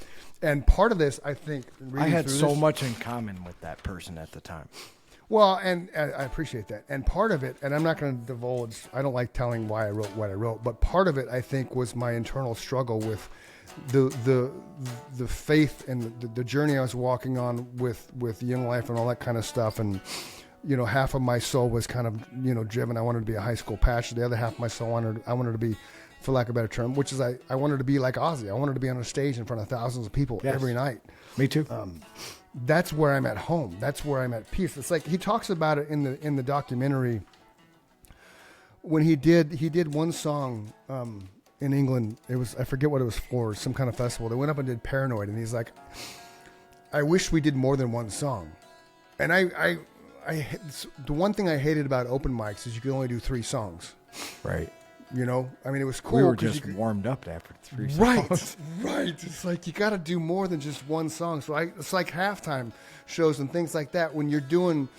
And part of this, I think, I had so much in common with that person at the time. Well, and I appreciate that. And part of it, and I'm not going to divulge, I don't like telling why I wrote what I wrote, but part of it, I think, was my internal struggle with the faith and the journey I was walking on with Young Life and all that kind of stuff. And, half of my soul was kind of, driven. I wanted to be a high school pastor. The other half of my soul, I wanted to be, for lack of a better term, which is I wanted to be like Ozzy. I wanted to be on a stage in front of thousands of people every night. Me too. That's where I'm at home. That's where I'm at peace. It's like he talks about it in the documentary when he did one song in England. It was, I forget what it was for, some kind of festival. They went up and did Paranoid, and he's like, I wish we did more than one song. And I the one thing I hated about open mics is you could only do 3 songs. Right. You know, I mean, it was cool. We were just warmed up after 3 songs. Right. It's like you got to do more than just one song. So it's like halftime shows and things like that. When you're doing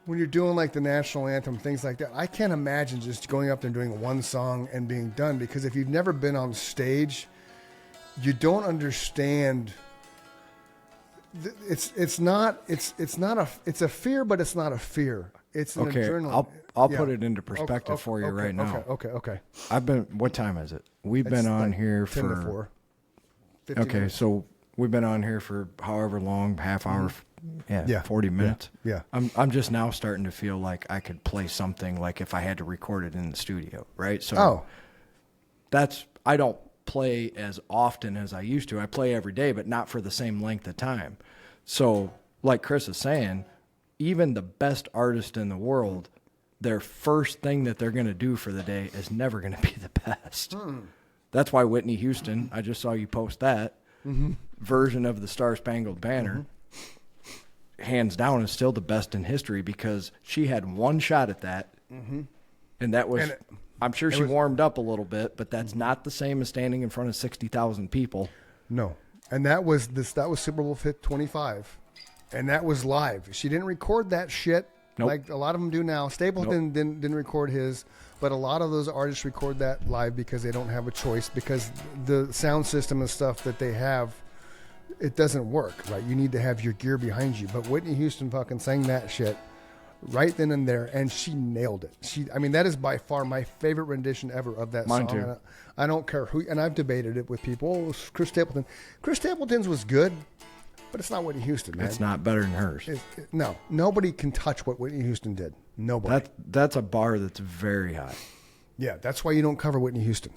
like the national anthem, things like that, I can't imagine just going up there and doing one song and being done. Because if you've never been on stage, you don't understand. It's a fear, but it's not a fear. It's an adrenaline. I'll put it into perspective for you right now. Okay. What time is it? We've been on here 10 to for 4. minutes. So we've been on here for however long, half hour, 40 minutes. Yeah. I'm just now starting to feel like I could play something like if I had to record it in the studio, right? So I don't play as often as I used to. I play every day, but not for the same length of time. So like Chris is saying, even the best artist in the world, their first thing that they're going to do for the day is never going to be the best. That's why Whitney Houston, I just saw you post that, version of the Star Spangled Banner, hands down is still the best in history because she had one shot at that, and that was, I'm sure she warmed up a little bit, but that's not the same as standing in front of 60,000 people. No. And that was Super Bowl 25, and that was live. She didn't record that shit. Nope. Like a lot of them do now. Stapleton didn't record his, but a lot of those artists record that live because they don't have a choice, because the sound system and stuff that they have, it doesn't work, right? You need to have your gear behind you. But Whitney Houston fucking sang that shit right then and there, and she nailed it. I mean, that is by far my favorite rendition ever of that song. Mine too. I don't care who, and I've debated it with people. Oh, it was Chris Stapleton. Chris Stapleton's was good, but it's not Whitney Houston, man. It's not better than hers. No, nobody can touch what Whitney Houston did. Nobody. That's a bar that's very high. Yeah, that's why you don't cover Whitney Houston.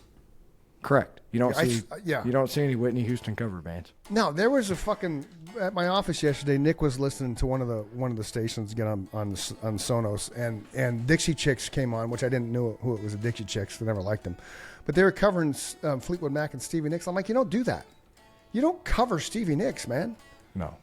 Correct. You don't see any Whitney Houston cover bands. No, there was a fucking at my office yesterday. Nick was listening to one of the stations again on Sonos, and Dixie Chicks came on, which I didn't know who it was. The Dixie Chicks, I never liked them, but they were covering Fleetwood Mac and Stevie Nicks. I'm like, you don't do that. You don't cover Stevie Nicks, man. No.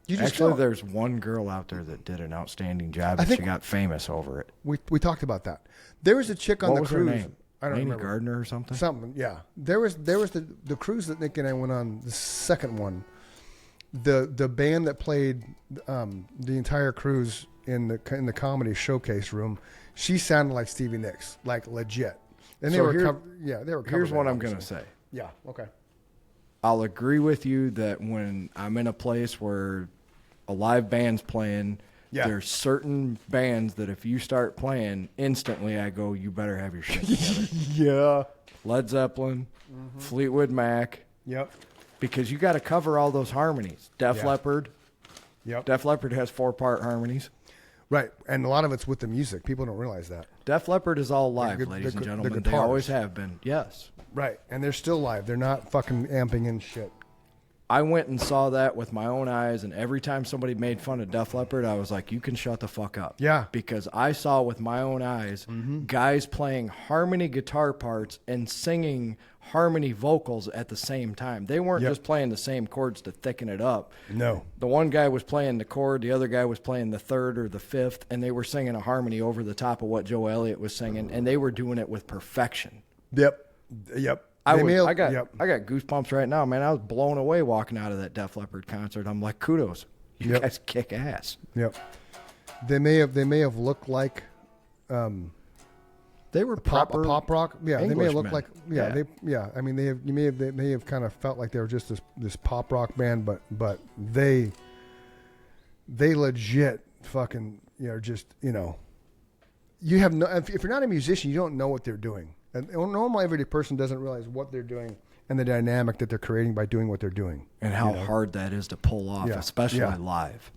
You just Actually, don't. There's one girl out there that did an outstanding job, and she got famous over it. We talked about that. There was a chick on What the was cruise. her name? I don't Lainey remember. Gardner or something? Something, yeah. There was the cruise that Nick and I went on, the second one. The band that played the entire cruise in the comedy showcase room, she sounded like Stevie Nicks, like legit. And they were covered. Here's what I'm gonna say. Yeah. Okay. I'll agree with you that when I'm in a place where a live band's playing, there's certain bands that if you start playing, instantly I go, you better have your shit together. Yeah. Led Zeppelin, Fleetwood Mac. Yep. Because you got to cover all those harmonies. Def Leppard. Yep. Def Leppard has 4-part harmonies. Right. And a lot of it's with the music. People don't realize that. Def Leppard is all live, ladies and gentlemen. They always have been. Yes. Right. And they're still live. They're not fucking amping in shit. I went and saw that with my own eyes, and every time somebody made fun of Def Leppard, I was like, you can shut the fuck up. Yeah. Because I saw with my own eyes guys playing harmony guitar parts and singing harmony vocals at the same time. They weren't just playing the same chords to thicken it up. No. The one guy was playing the chord, the other guy was playing the third or the fifth, and they were singing a harmony over the top of what Joe Elliott was singing, and they were doing it with perfection. Yep. I got goosebumps right now, man. I was blown away walking out of that Def Leppard concert. I'm like, kudos. You guys kick ass. Yep. They may have looked like they were pop rock. Yeah, they may have looked Englishmen. like I mean, they may have kind of felt like they were just this pop rock band, but they legit fucking just you have no, if you're not a musician, you don't know what they're doing. And normal everyday person doesn't realize what they're doing and the dynamic that they're creating by doing what they're doing. And how hard that is to pull off, especially live.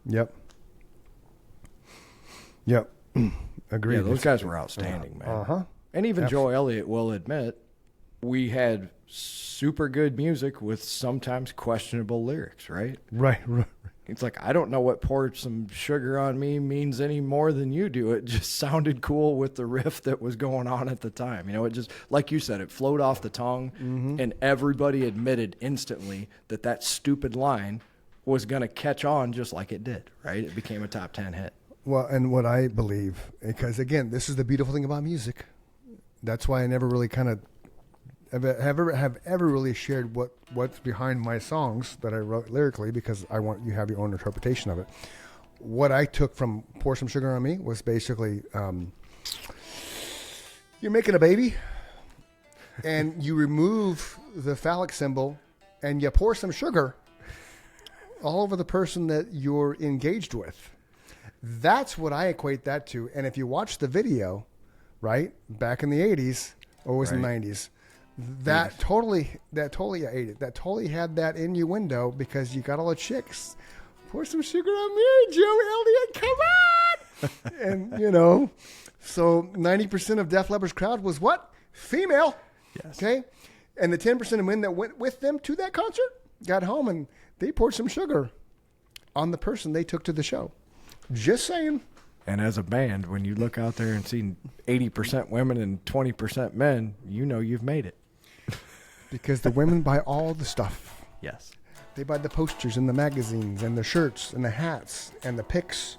Yep. Agreed. Yeah, those guys were outstanding, man. And even Joe Elliott will admit we had super good music with sometimes questionable lyrics, right? Right. It's like, I don't know what poured some sugar on me means any more than you do. It just sounded cool with the riff that was going on at the time. It just, like you said, it flowed off the tongue, and everybody admitted instantly that stupid line was going to catch on just like it did, right? It became a top 10 hit. Well, and what I believe, because again, this is the beautiful thing about music. that's why I never really kind of have ever really shared what's behind my songs that I wrote lyrically, because I want you to have your own interpretation of it. What I took from Pour Some Sugar on Me was basically, you're making a baby and you remove the phallic symbol and you pour some sugar all over the person that you're engaged with. That's what I equate that to. And if you watch the video, right, back in the 80s, or was in the 90s, that totally ate it. That totally had that innuendo, because you got all the chicks. Pour some sugar on me, Joe Elliott, come on! And, you know, so 90% of Def Leppard's crowd was what? Female. Yes. Okay? And the 10% of men that went with them to that concert got home and they poured some sugar on the person they took to the show. Just saying. And as a band, when you look out there and see 80% women and 20% men, you know you've made it. Because the women buy all the stuff. Yes. They buy the posters and the magazines and the shirts and the hats and the pics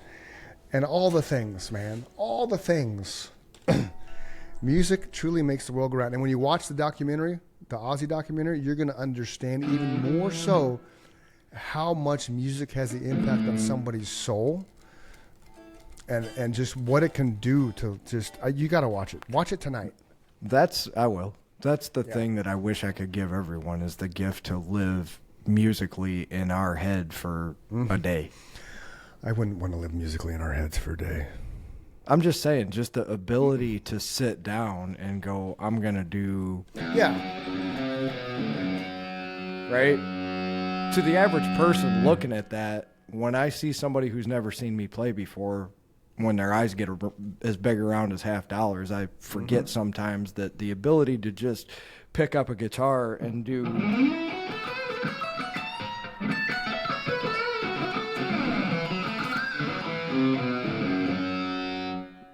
and all the things, man. All the things. Music truly makes the world go round. And when you watch the documentary, the Ozzy documentary, you're going to understand even more so how much music has the impact on somebody's soul. And just what it can do to just, you got to watch it. Watch it tonight. I will. That's the thing that I wish I could give everyone, is the gift to live musically in our head for a day. I wouldn't want to live musically in our heads for a day. I'm just saying, just the ability to sit down and go, I'm going to do. Yeah. Right? To the average person looking at that, when I see somebody who's never seen me play before, when their eyes get as big around as $50, I forget sometimes that the ability to just pick up a guitar and do.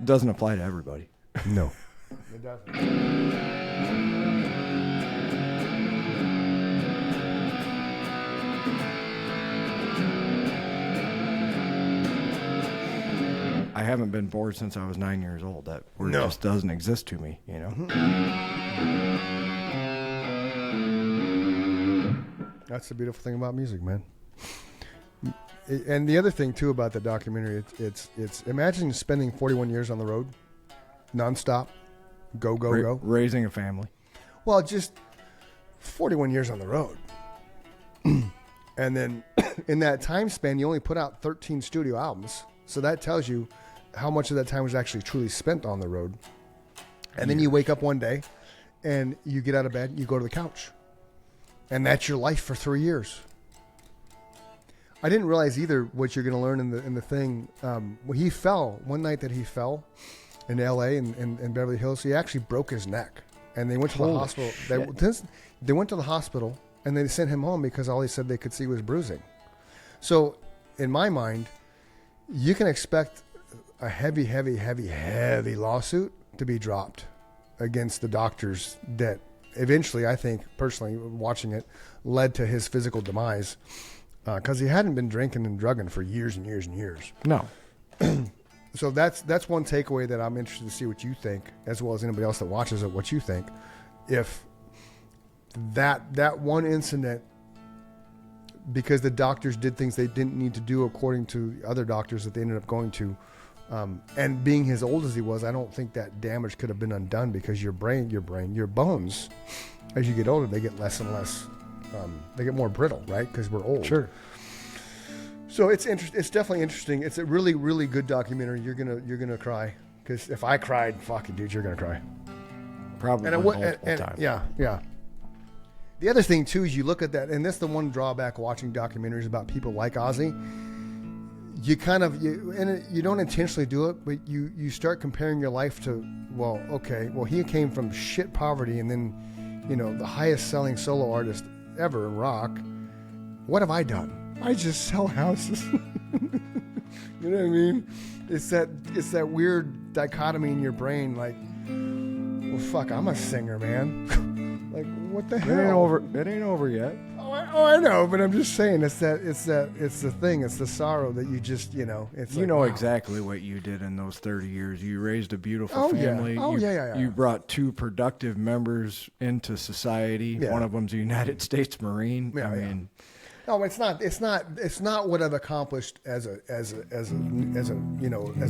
Doesn't apply to everybody. No. It doesn't. I haven't been bored since I was 9 years old. That word just doesn't exist to me, you know? That's the beautiful thing about music, man. And the other thing, too, about the documentary, it's imagine spending 41 years on the road, nonstop, go. Raising a family. Well, just 41 years on the road. And then in that time span, you only put out 13 studio albums. So that tells you how much of that time was actually truly spent on the road. And then you wake up one day and you get out of bed, you go to the couch. And that's your life for 3 years. I didn't realize either what you're going to learn in the thing. When he fell, one night that he fell in L.A. in Beverly Hills, he actually broke his neck. And they went to the hospital. They went to the hospital and they sent him home because all he said they could see was bruising. So in my mind, you can expect a heavy lawsuit to be dropped against the doctors that eventually, I think, personally, watching it, led to his physical demise, because he hadn't been drinking and drugging for years and years and years. No. So that's one takeaway that I'm interested to see what you think, as well as anybody else that watches it, what you think. If that one incident, because the doctors did things they didn't need to do according to other doctors that they ended up going to, and being as old as he was, I don't think that damage could have been undone, because your bones, as you get older, they get less and less, they get more brittle, right? Because we're old. Sure. So it's definitely interesting. It's a really, really good documentary. You're gonna cry, because if I cried, fucking dude, you're gonna cry. Probably multiple times. Yeah. The other thing too is you look at that, and that's the one drawback watching documentaries about people like Ozzy. You don't intentionally do it, but you start comparing your life to, he came from shit poverty, and then, the highest selling solo artist ever in rock. What have I done? I just sell houses. You know what I mean? It's that weird dichotomy in your brain, like, well, fuck, I'm a singer, man. Like, what the hell? It ain't over yet. Oh, I know, but I'm just saying it's the thing. It's the sorrow that you just, it's you like, know wow. exactly what you did in those 30 years. You raised a beautiful Yeah. family. Oh, yeah. You brought 2 productive members into society. Yeah. One of them's a United States Marine. Yeah, I yeah. mean, No, it's not what I've accomplished as a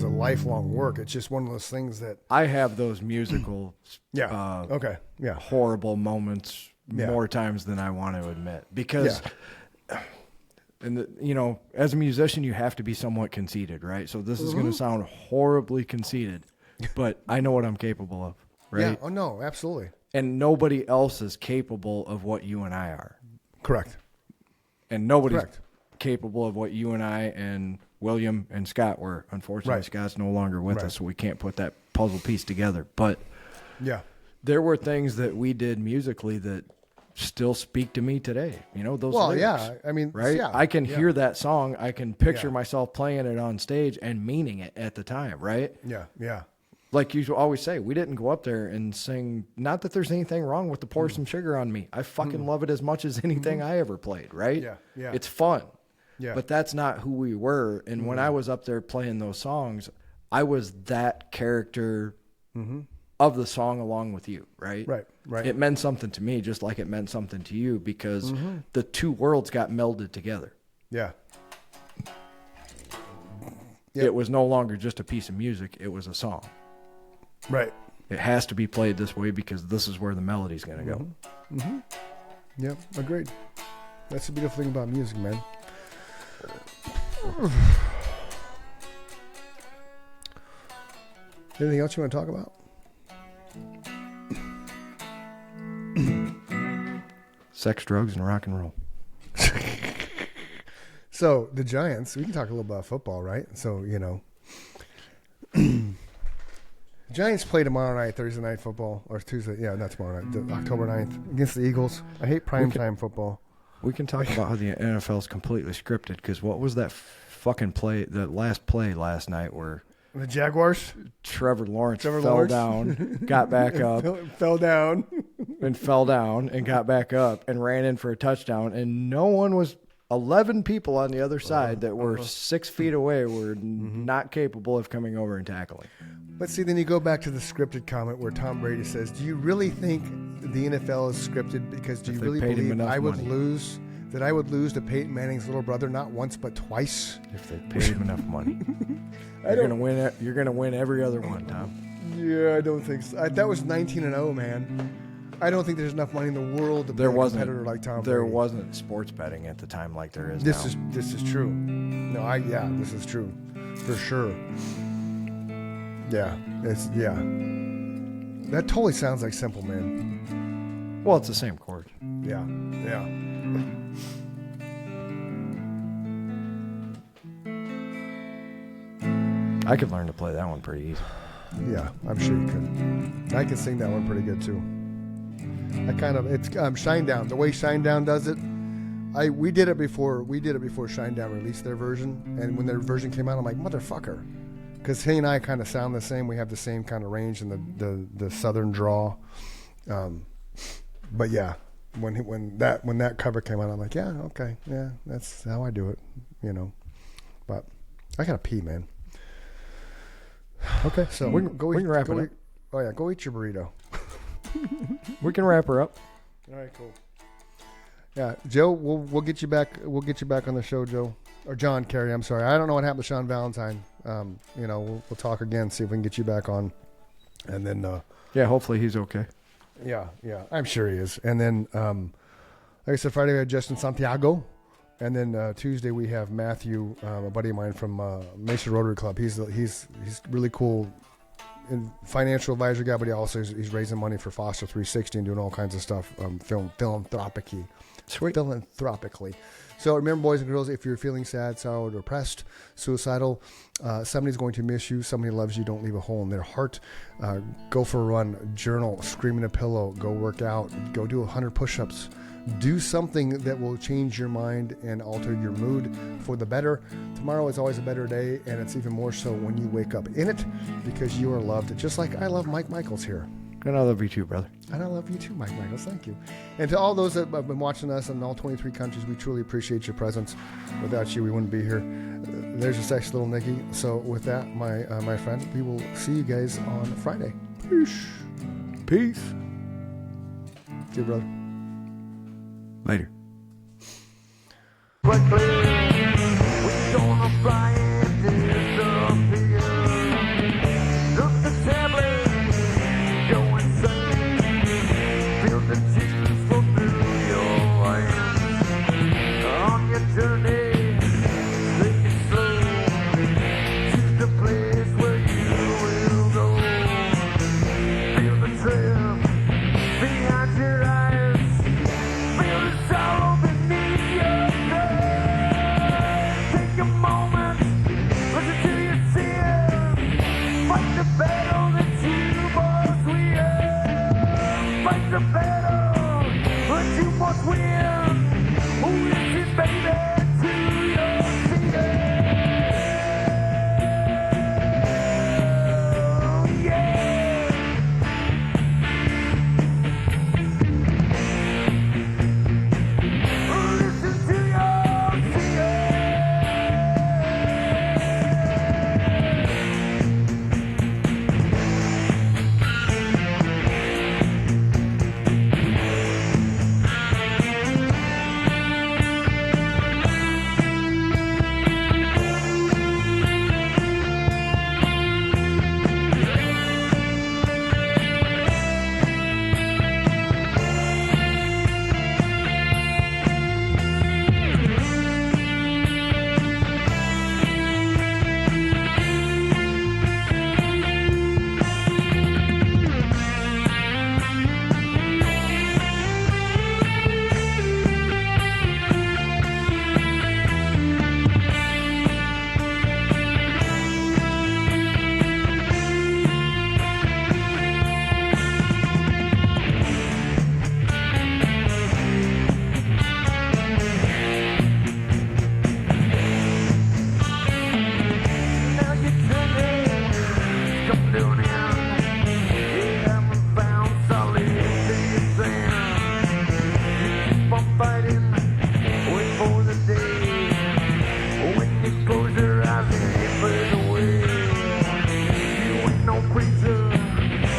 lifelong work. It's just one of those things that I have those musical horrible moments more times than I want to admit because as a musician you have to be somewhat conceited, right? So this is going to sound horribly conceited, but I know what I'm capable of, right? Yeah. Oh no, absolutely. And nobody else is capable of what you and I are. Correct. And nobody's capable of what you and I and William and Scott were. Unfortunately, Scott's no longer with us, so we can't put that puzzle piece together. But there were things that we did musically that still speak to me today. Those lyrics, I mean, right? Yeah, I can hear that song. I can picture myself playing it on stage and meaning it at the time, right? Yeah. Like you always say, we didn't go up there and sing, not that there's anything wrong with the Pour Some Sugar on Me. I fucking love it as much as anything I ever played, right? Yeah. It's fun. Yeah. But that's not who we were. And when I was up there playing those songs, I was that character of the song along with you, right? Right. It meant something to me just like it meant something to you because the 2 worlds got melded together. Yeah. It was no longer just a piece of music. It was a song. Right. It has to be played this way because this is where the melody's going to go. Mm-hmm. Yep, agreed. That's the beautiful thing about music, man. Anything else you want to talk about? Sex, drugs, and rock and roll. So, the Giants, we can talk a little about football, right? So, Giants play tomorrow night, Thursday night football, or Tuesday. Yeah, not tomorrow night, October 9th, against the Eagles. I hate primetime football. We can talk about how the NFL is completely scripted, because what was that fucking play, the last play last night where the Jaguars? Trevor Lawrence fell down, got back up. Fell down. And fell down and got back up and ran in for a touchdown, and no one was 11 people on the other side that were 6 feet away were not capable of coming over and tackling. But see, then you go back to the scripted comment where Tom Brady says, do you really think the NFL is scripted? Because do you really believe I would lose to Peyton Manning's little brother not once but twice? If they paid him enough money. You're going to win it. You're going to win every other one, Tom. Yeah, I don't think so. That was 19-0, man. I don't think there's enough money in the world to be a competitor like Tom Brady. There wasn't sports betting at the time like there is now. This is true. No, this is true. For sure. Yeah. That totally sounds like Simple Man. Well, it's the same chord. Yeah. I could learn to play that one pretty easy. Yeah, I'm sure you could. I can sing that one pretty good too. It's Shinedown. The way Shinedown does it, we did it before Shinedown released their version, and when their version came out, I'm like, motherfucker, because he and I kind of sound the same. We have the same kind of range and the southern draw. But yeah, when that cover came out, I'm like, yeah, okay, yeah, that's how I do it, But I gotta pee, man. Okay, so we can wrap it up. Oh yeah, go eat your burrito. We can wrap her up. All right, cool. Yeah, Joe, we'll get you back. We'll get you back on the show, Joe, or John Kerry. I'm sorry, I don't know what happened to Sean Valentine. We'll talk again, see if we can get you back on, and then hopefully he's okay. Yeah, I'm sure he is. And then, like I said, Friday we had Justin Santiago, and then Tuesday we have Matthew, a buddy of mine from Mesa Rotary Club. He's really cool. And financial advisor guy, but he's raising money for Foster 360 and doing all kinds of stuff, philanthropically. So remember, boys and girls, if you're feeling sad, sour, depressed, suicidal, somebody's going to miss you. Somebody loves you. Don't leave a hole in their heart. Go for a run, journal, scream in a pillow, go work out, go do 100 push-ups. Do something that will change your mind and alter your mood for the better. Tomorrow is always a better day, and it's even more so when you wake up in it, because you are loved, just like I love Mike Michaels here. And I love you too, brother. And I love you too, Mike Michaels. Thank you. And to all those that have been watching us in all 23 countries, we truly appreciate your presence. Without you, we wouldn't be here. There's a sexy little Nikki. So with that, my friend, we will see you guys on Friday. Peace. Peace. See you, brother. Later.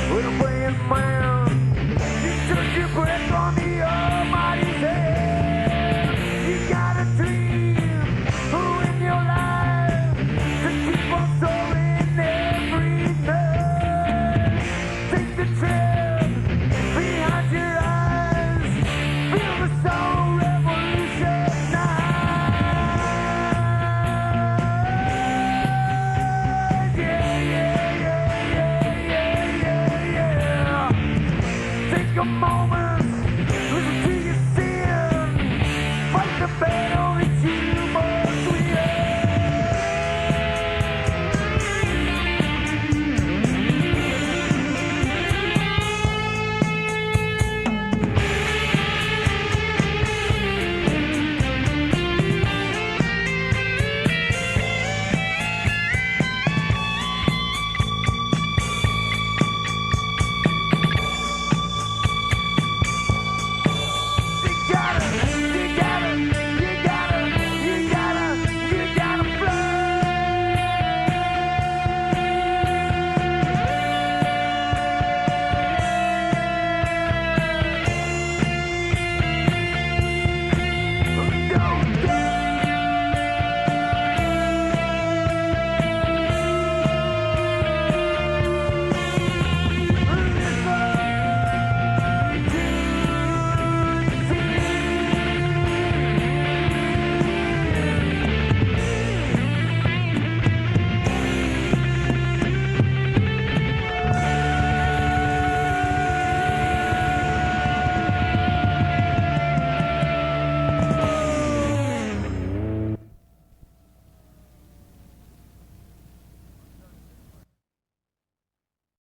With a praying man, you took your breath on the